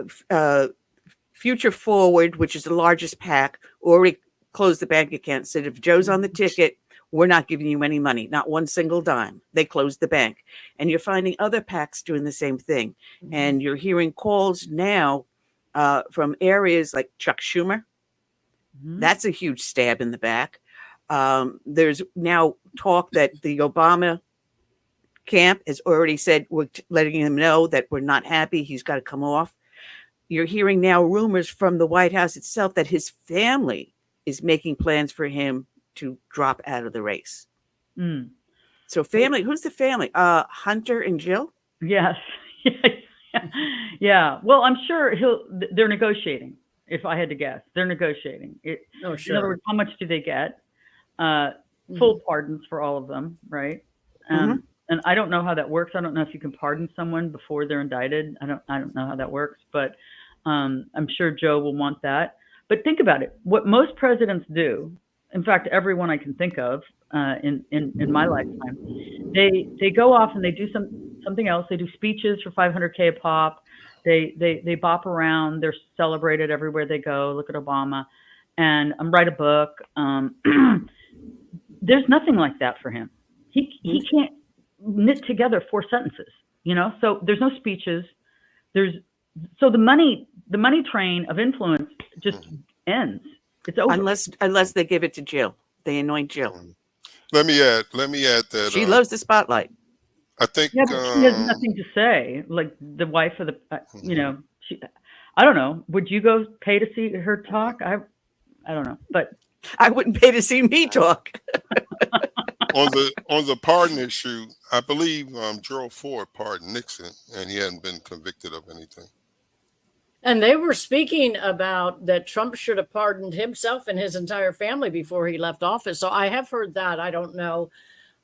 Future Forward, which is the largest PAC, already closed the bank account. Said if Joe's on the ticket, we're not giving you any money, not one single dime. They closed the bank. And you're finding other PACs doing the same thing. And you're hearing calls now from areas like Chuck Schumer. That's a huge stab in the back. There's now talk that the Obama camp has already said we're letting him know that we're not happy. He's got to come off. You're hearing now rumors from the White House itself that his family is making plans for him to drop out of the race. So family, who's the family? Hunter and Jill? Yes. Yeah. Well, I'm sure they're negotiating. If I had to guess, they're negotiating. Sure. In other words, how much do they get? Full pardons for all of them, right? And I don't know how that works. I don't know if you can pardon someone before they're indicted. I don't know how that works, but I'm sure Joe will want that. But think about it. What most presidents do, in fact, everyone I can think of in my lifetime, they go off and they do something else. They do speeches for $500K a pop. They bop around. They're celebrated everywhere they go. Look at Obama, and write a book. There's nothing like that for him. He can't knit together 4 sentences, so there's no speeches. So the money train of influence just ends. It's over. Unless they give it to Jill. They anoint Jill. Let me add that she loves the spotlight. I think but she has nothing to say. Like the wife of the I don't know. Would you go pay to see her talk? I don't know, but I wouldn't pay to see me talk. on the pardon issue, I believe Gerald Ford pardoned Nixon, and he hadn't been convicted of anything. And they were speaking about that Trump should have pardoned himself and his entire family before he left office. So I have heard that. I don't know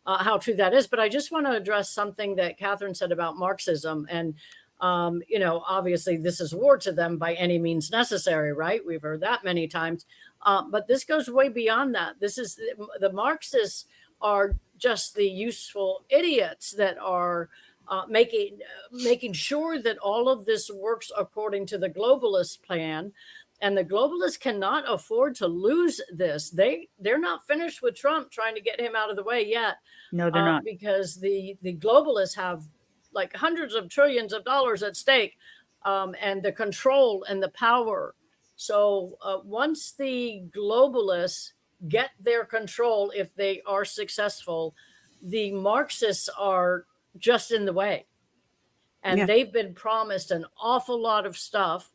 how true that is, but I just want to address something that Catherine said about Marxism. And Obviously this is war to them by any means necessary, right? We've heard that many times. But this goes way beyond that. This is the Marxists are just the useful idiots that are making sure that all of this works according to the globalist plan. And the globalists cannot afford to lose this. They're not finished with Trump trying to get him out of the way yet. No, they're not. Because the globalists have like hundreds of trillions of dollars at stake, and the control and the power. So once the globalists get their control, if they are successful, the Marxists are just in the way. And they've been promised an awful lot of stuff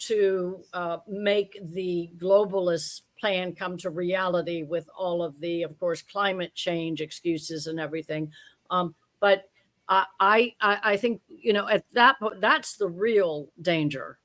to make the globalist plan come to reality with all of the, of course, climate change excuses and everything. But I think, at that point, that's the real danger,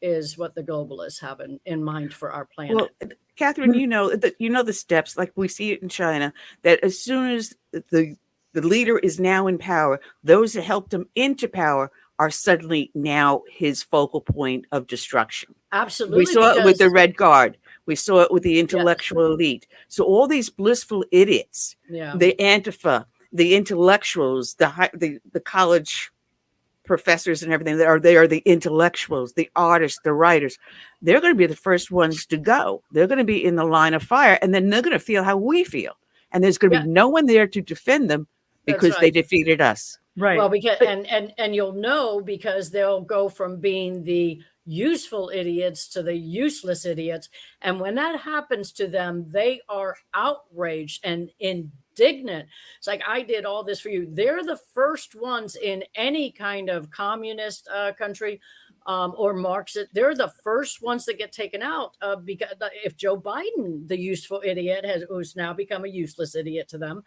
is what the globalists have in mind for our planet. Well, Catherine, the steps, like we see it in China, that as soon as the leader is now in power, those that helped him into power are suddenly now his focal point of destruction. Absolutely. We saw it with the Red Guard. We saw it with the intellectual elite. So all these blissful idiots, the Antifa, the intellectuals, the college professors and everything, they are the intellectuals, the artists, the writers. They're going to be the first ones to go. They're going to be in the line of fire, and then they're going to feel how we feel. And there's going to be no one there to defend them because they defeated us. Right. Well, because and you'll know, because they'll go from being the useful idiots to the useless idiots. And when that happens to them, they are outraged and indignant. It's like, I did all this for you. They're the first ones in any kind of communist country or Marxist. They're the first ones that get taken out because if Joe Biden, the useful idiot, who's now become a useless idiot to them,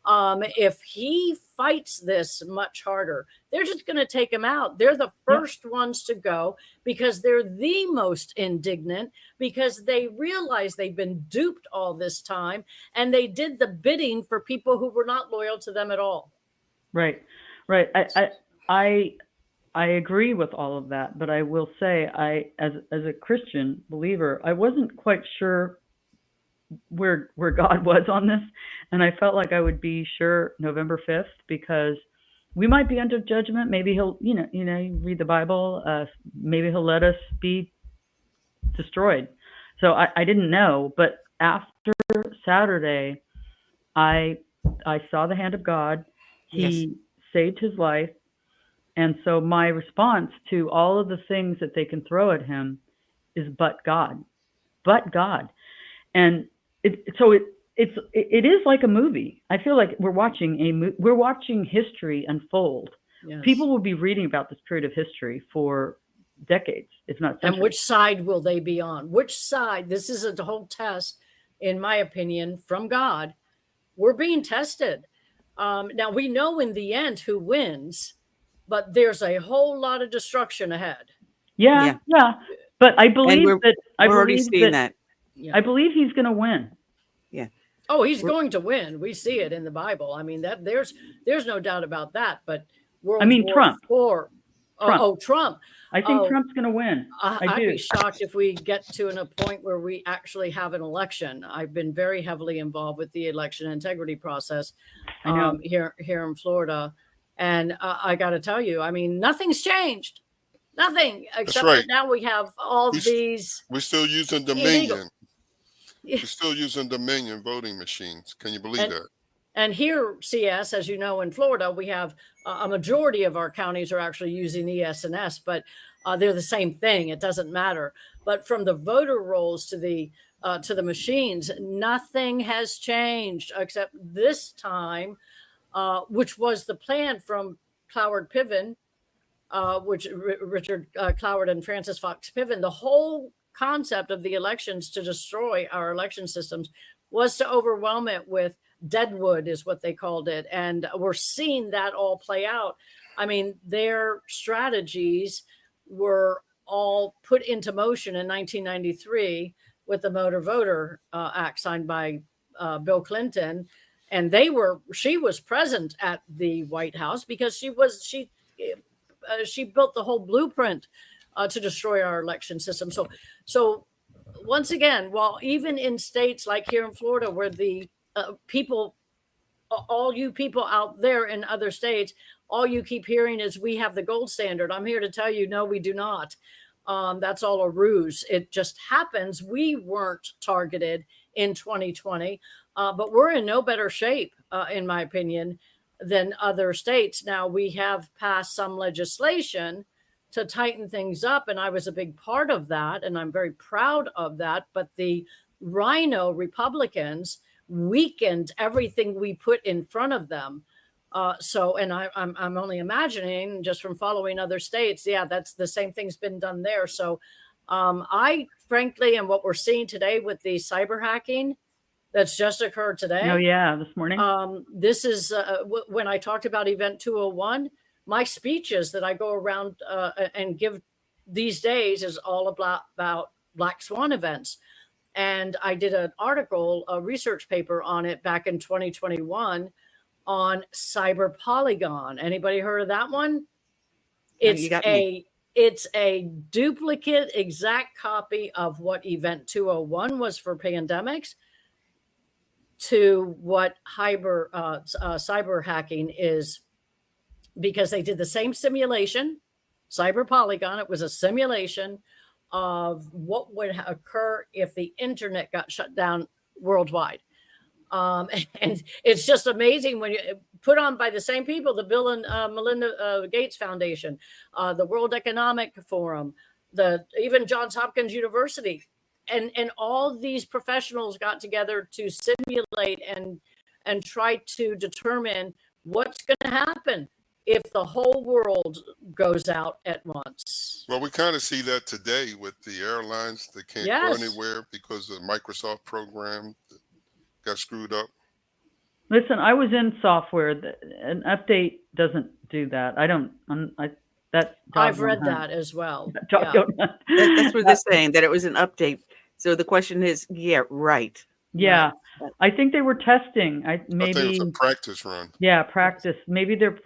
if he fights this much harder, they're just going to take him out. They're the first ones to go because they're the most indignant, because they realize they've been duped all this time, and they did the bidding for people who were not loyal to them at all. Right. I agree with all of that, but I will say, as a Christian believer, I wasn't quite sure where God was on this, and I felt like I would be sure November 5th, because we might be under judgment. Maybe he'll, you read the Bible, maybe he'll let us be destroyed. So I didn't know, but after Saturday, I saw the hand of God. He saved his life. And so my response to all of the things that they can throw at him is, but God. And it is like a movie. I feel like we're watching history unfold. Yes. People will be reading about this period of history for decades, if not centuries. And which side will they be on? Which side? This is a whole test, in my opinion, from God. We're being tested. Now, we know in the end who wins, but there's a whole lot of destruction ahead. Yeah. But I believe that we're already seeing that. I believe he's going to win. Yeah. Oh, he's going to win. We see it in the Bible. I mean, that there's no doubt about that. But Trump. Trump. I think Trump's going to win. I'd be shocked if we get to a point where we actually have an election. I've been very heavily involved with the election integrity process here in Florida. And I got to tell you, I mean, nothing's changed. Nothing, except that now we have these. We're still using Dominion. We're still using Dominion voting machines. Can you believe that? And here, CS, as you know, in Florida, we have a majority of our counties are actually using ES&S, but they're the same thing. It doesn't matter. But from the voter rolls to the machines, nothing has changed except this time, which was the plan from Cloward Piven, which Richard Cloward and Francis Fox Piven. The whole concept of the elections to destroy our election systems was to overwhelm it with deadwood, is what they called it. And we're seeing that all play out. I mean, their strategies were all put into motion in 1993 with the Motor Voter Act signed by Bill Clinton. And she was present at the White House because she she built the whole blueprint to destroy our election system. So once again, while even in states like here in Florida, where the people, all you people out there in other states, all you keep hearing is we have the gold standard. I'm here to tell you, no, we do not. That's all a ruse. It just happens we weren't targeted in 2020, but we're in no better shape, in my opinion, than other states. Now, we have passed some legislation to tighten things up, and I was a big part of that, and I'm very proud of that. But the Rhino Republicans weakened everything we put in front of them. I'm only imagining just from following other states. Yeah, that's the same thing's been done there. So I frankly, and what we're seeing today with the cyber hacking that's just occurred today. Oh yeah, this morning. This is when I talked about Event 201, my speeches that I go around and give these days is all about Black Swan events. And I did an article, a research paper on it back in 2021 on Cyber Polygon. Anybody heard of that one? It's a duplicate, exact copy of what Event 201 was for pandemics to what cyber hacking is, because they did the same simulation. Cyber Polygon, it was a simulation of what would occur if the internet got shut down worldwide. And it's just amazing when you put on by the same people, the Bill and Melinda Gates Foundation, the World Economic Forum, even Johns Hopkins University, and all these professionals got together to simulate and try to determine what's going to happen if the whole world goes out at once. Well, we kind of see that today with the airlines that can't go anywhere because the Microsoft program got screwed up. Listen, I was in software. An update doesn't do that. I've read that as well. That's what they're saying, that it was an update. So the question is, right. Yeah, right. I think they were testing. Maybe I think it was a practice run. Yeah, practice. Maybe they're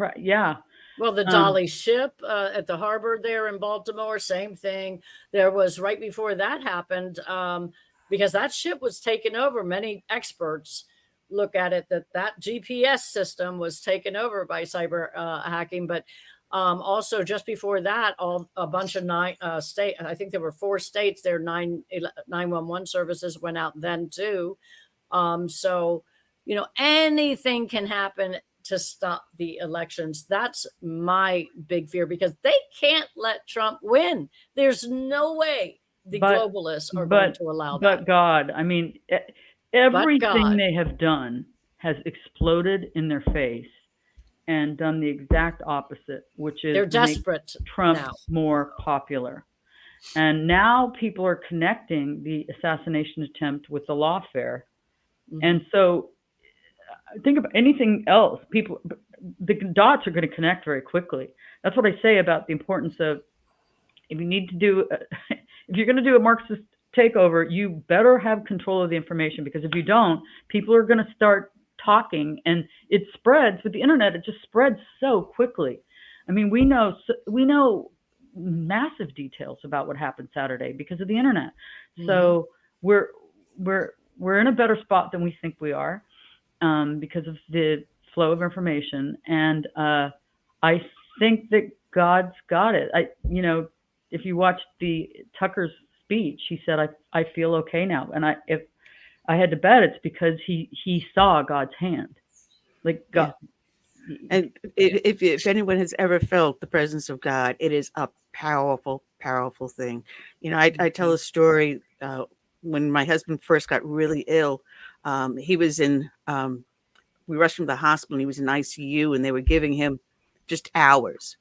Well, the Dolly ship at the harbor there in Baltimore, same thing. There was right before that happened, because that ship was taken over. Many experts look at it that GPS system was taken over by cyber hacking, but also just before that, a bunch of state. I think there were 4 states. Their 911 services went out then too. So anything can happen to stop the elections. That's my big fear, because they can't let Trump win. There's no way the globalists are going to allow that. But God, I mean, everything they have done has exploded in their face and done the exact opposite, which is they're desperate Trump now. More popular. And now people are connecting the assassination attempt with the lawfare. Mm-hmm. And so think about anything else. The dots are going to connect very quickly. That's what I say about the importance of, if you're going to do a Marxist takeover, you better have control of the information, because if you don't, people are going to start talking, and it spreads with the internet. It just spreads so quickly. I mean, we know massive details about what happened Saturday because of the internet. Mm-hmm. So we're in a better spot than we think we are, because of the flow of information. And I think that God's got it. If you watch Tucker's speech, he said, I feel okay now. And if I had to bet, it's because he saw God's hand. Like God. Yeah. And if anyone has ever felt the presence of God, it is a powerful, powerful thing. I tell a story, when my husband first got really ill, he was in, we rushed him to the hospital, and he was in ICU, and they were giving him just hours.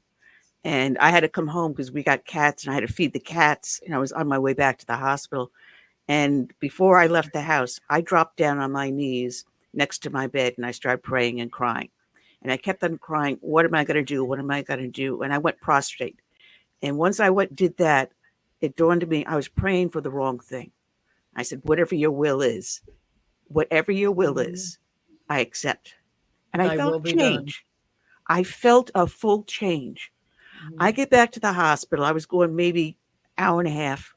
And I had to come home because we got cats, and I had to feed the cats, and I was on my way back to the hospital. And before I left the house, I dropped down on my knees next to my bed, and I started praying and crying. And I kept on crying, what am I going to do? What am I going to do? And I went prostrate. And once I did that, it dawned on me, I was praying for the wrong thing. I said, whatever your will is, I accept. And I felt change. I felt a full change. I get back to the hospital. I was going maybe hour and a half.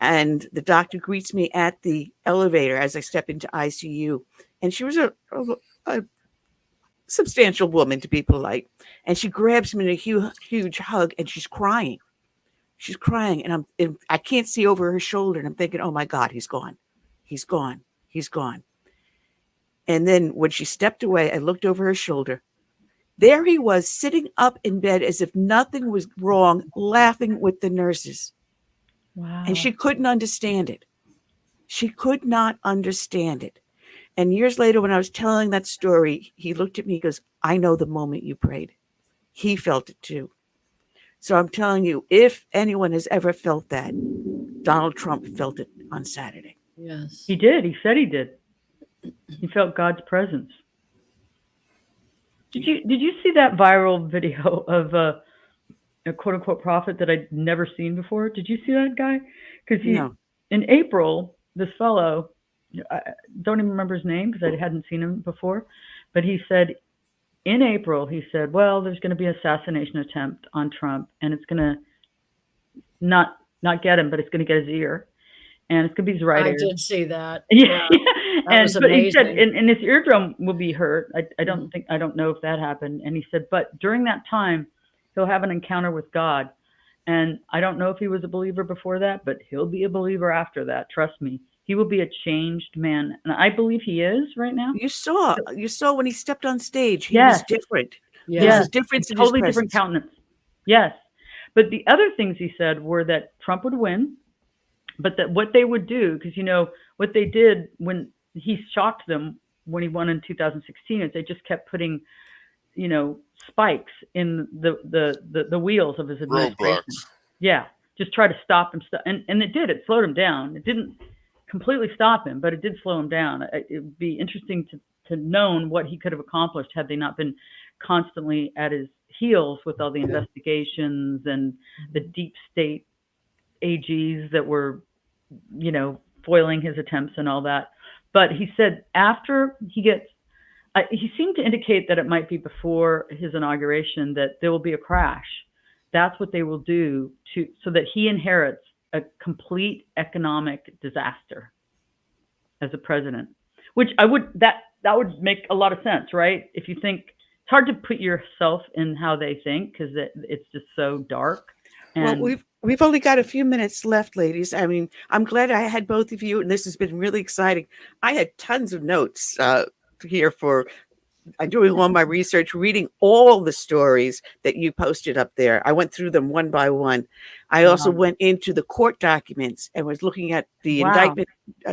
And the doctor greets me at the elevator as I step into ICU. And she was a substantial woman, to be polite. And she grabs me in a huge hug, and she's crying. She's crying, and I can't see over her shoulder. And I'm thinking, oh my God, he's gone. He's gone. He's gone. And then when she stepped away, I looked over her shoulder. There he was, sitting up in bed as if nothing was wrong, laughing with the nurses. Wow. And she couldn't understand it. She could not understand it. And years later, when I was telling that story, he looked at me, he goes, I know the moment you prayed. He felt it too. So I'm telling you, if anyone has ever felt that, Donald Trump felt it on Saturday. Yes. He did. He said he did. He felt God's presence. Did you see that viral video of a quote unquote prophet that I'd never seen before? Did you see that guy? Because No. In April, this fellow, I don't even remember his name because I hadn't seen him before, but he said in April, he said, well, there's going to be an assassination attempt on Trump, and it's going to not get him, but it's going to get his ear, and it's going to be his right ear. I did see that. Yeah. That was but he said, amazing. and his eardrum will be hurt. I don't know if that happened. And he said, but during that time, he'll have an encounter with God. And I don't know if he was a believer before that, but he'll be a believer after that. Trust me. He will be a changed man. And I believe he is right now. You saw when he stepped on stage, he Yes. was different. Yes. There was a difference in his Totally different presence. countenance. Yes. But the other things he said were that Trump would win, but that what they would do, because what they did when he shocked them when he won in 2016 is they just kept putting, spikes in the wheels of his administration. Roadblocks. Yeah, just try to stop him. And it did. It slowed him down. It didn't completely stop him, but it did slow him down. It would be interesting to know what he could have accomplished had they not been constantly at his heels with all the investigations and the deep state AGs that were, foiling his attempts and all that. But he said after he gets, he seemed to indicate that it might be before his inauguration that there will be a crash. That's what they will do so that he inherits a complete economic disaster as a president, which that would make a lot of sense, right? If you think, it's hard to put yourself in how they think because it's just so dark. And Well, we've only got a few minutes left, ladies. I mean, I'm glad I had both of you, and this has been really exciting. I had tons of notes here for doing all my research, reading all the stories that you posted up there. I went through them one by one. I also went into the court documents and was looking at the indictment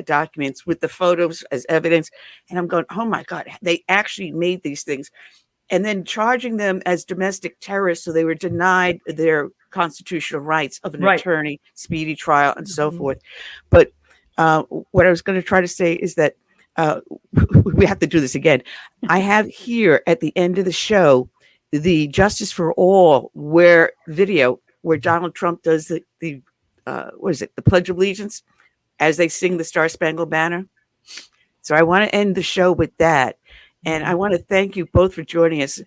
documents with the photos as evidence. And I'm going, oh my God, they actually made these things. And then charging them as domestic terrorists. So they were denied their constitutional rights of an attorney, speedy trial, and so forth. But what I was going to try to say is that we have to do this again. I have here at the end of the show the Justice for All video where Donald Trump does the what is it, the Pledge of Allegiance as they sing the Star Spangled Banner. So I want to end the show with that. And I want to thank you both for joining us.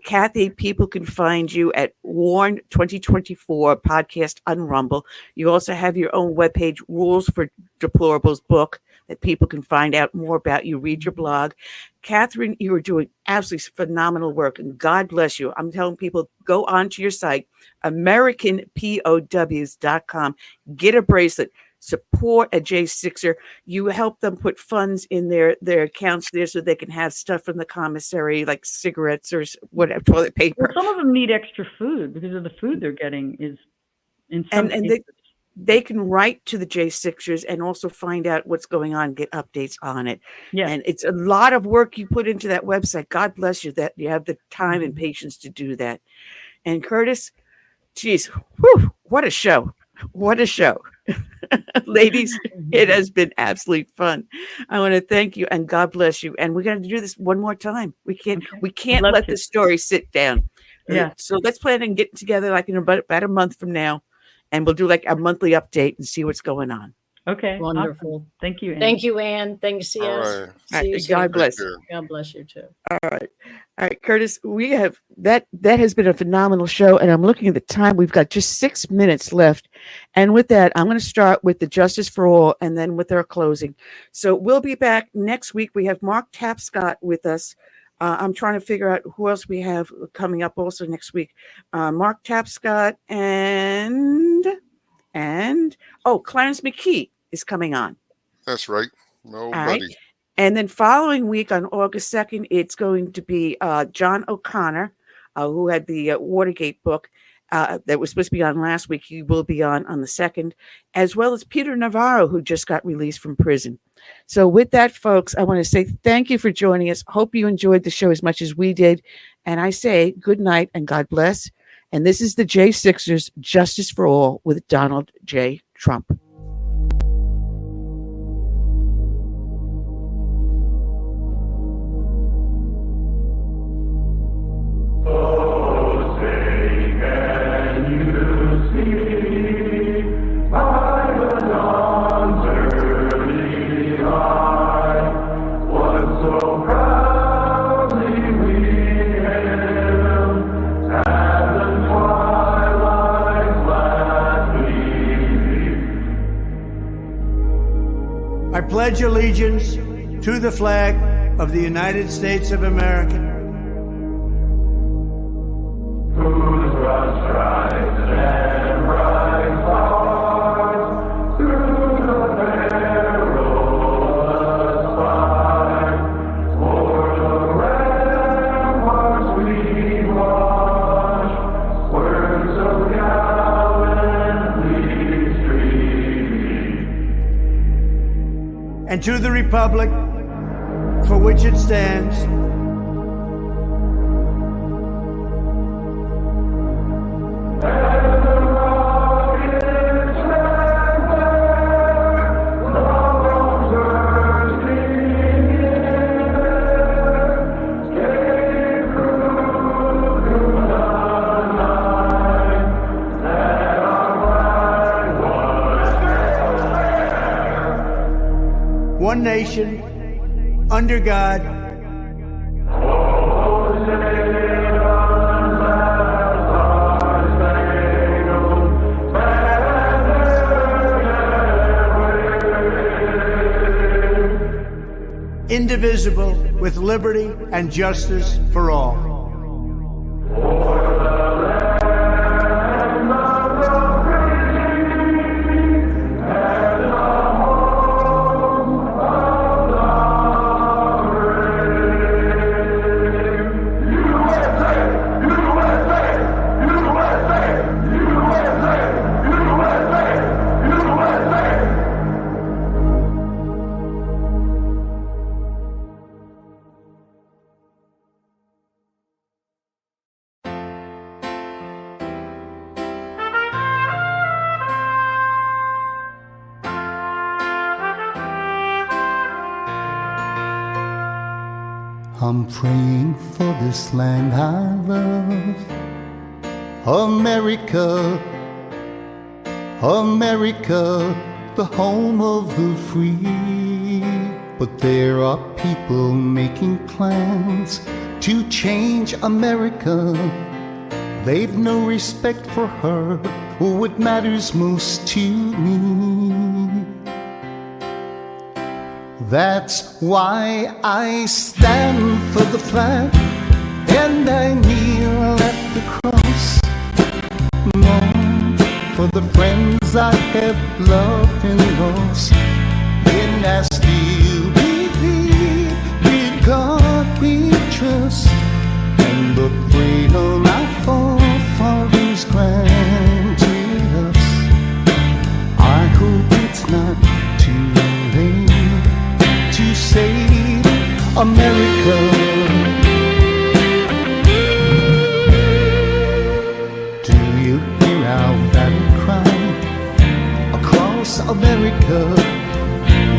Kathy, people can find you at Warn 2024 podcast on Rumble. You also have your own webpage, Rules for Deplorables book, that people can find out more about. You read your blog. Catherine, you are doing absolutely phenomenal work, and God bless you. I'm telling people, go onto your site, AmericanPOWs.com, get a bracelet. Support a J6er. You help them put funds in their accounts there so they can have stuff from the commissary, like cigarettes or whatever, toilet paper. Well, some of them need extra food because of the food they're getting is in some cases. They can write to the J6ers and also find out what's going on, get updates on it. Yeah. And it's a lot of work you put into that website. God bless you that you have the time and patience to do that. And Curtis, geez, whew, what a show. What a show. Ladies, it has been absolutely fun. I want to thank you and God bless you. And we're going to do this one more time. We can't let the story sit down. Yeah. So let's plan on getting together like in about a month from now. And we'll do like a monthly update and see what's going on. Okay. Wonderful. Awesome. Thank you, Ann. Thank you, Ann. Thanks, All yes. right. See you soon. God bless. God bless you too. All right. All right, Curtis, we have that has been a phenomenal show, and I'm looking at the time. We've got just 6 minutes left. And with that, I'm going to start with the Justice for All and then with our closing. So we'll be back next week. We have Mark Tapscott with us. I'm trying to figure out who else we have coming up also next week. Mark Tapscott and Clarence McKee is coming on. That's right. Nobody. All right. And then following week on August 2nd, it's going to be John O'Connor, who had the Watergate book that was supposed to be on last week. He will be on the 2nd, as well as Peter Navarro, who just got released from prison. So with that, folks, I want to say thank you for joining us. Hope you enjoyed the show as much as we did. And I say good night and God bless. And this is the J6ers Justice for All with Donald J. Trump. I pledge allegiance to the flag of the United States of America. Whose broad stripes and bright stars through the perilous fight, o'er the ramparts we watch, words so gallantly stream. And to the republic for which it stands, one nation, under God, indivisible, with liberty and justice for all. I'm praying for this land I love, America, America, the home of the free. But there are people making plans to change America. They've no respect for her or what matters most to me. That's why I stand for the flag and I kneel at the cross, mourn for the friends I have loved and lost. And I still believe in God we trust, and the freedom our forefathers granted us. I hope it's not too late to save America. Do you hear our battle cry across America?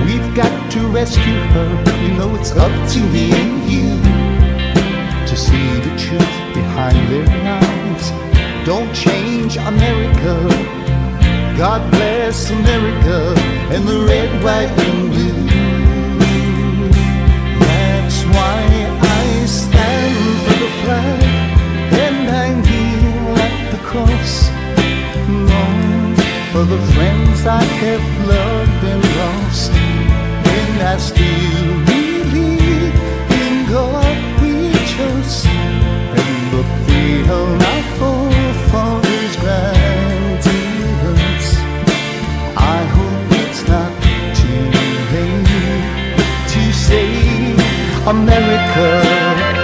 We've got to rescue her. You know it's up to me and you to see the truth behind their lies. Don't change America. God bless America and the red, white, and blue. That's why I stand for America.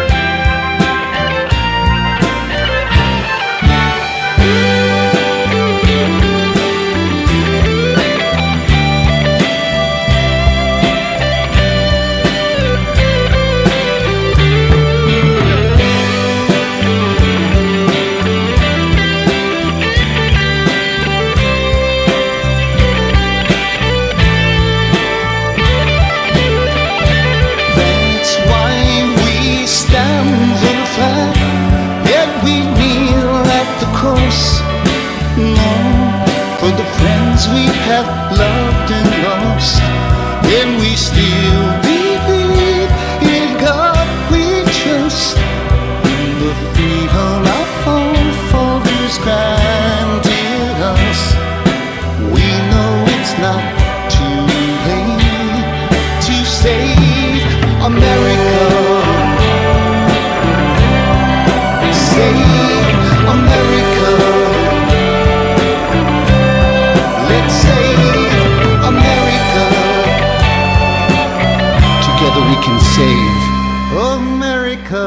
For the friends we have loved and lost, and we still believe in God we trust, and the freedom our forefathers granted us. We know it's not too late to save America. Save America. Together we can save America.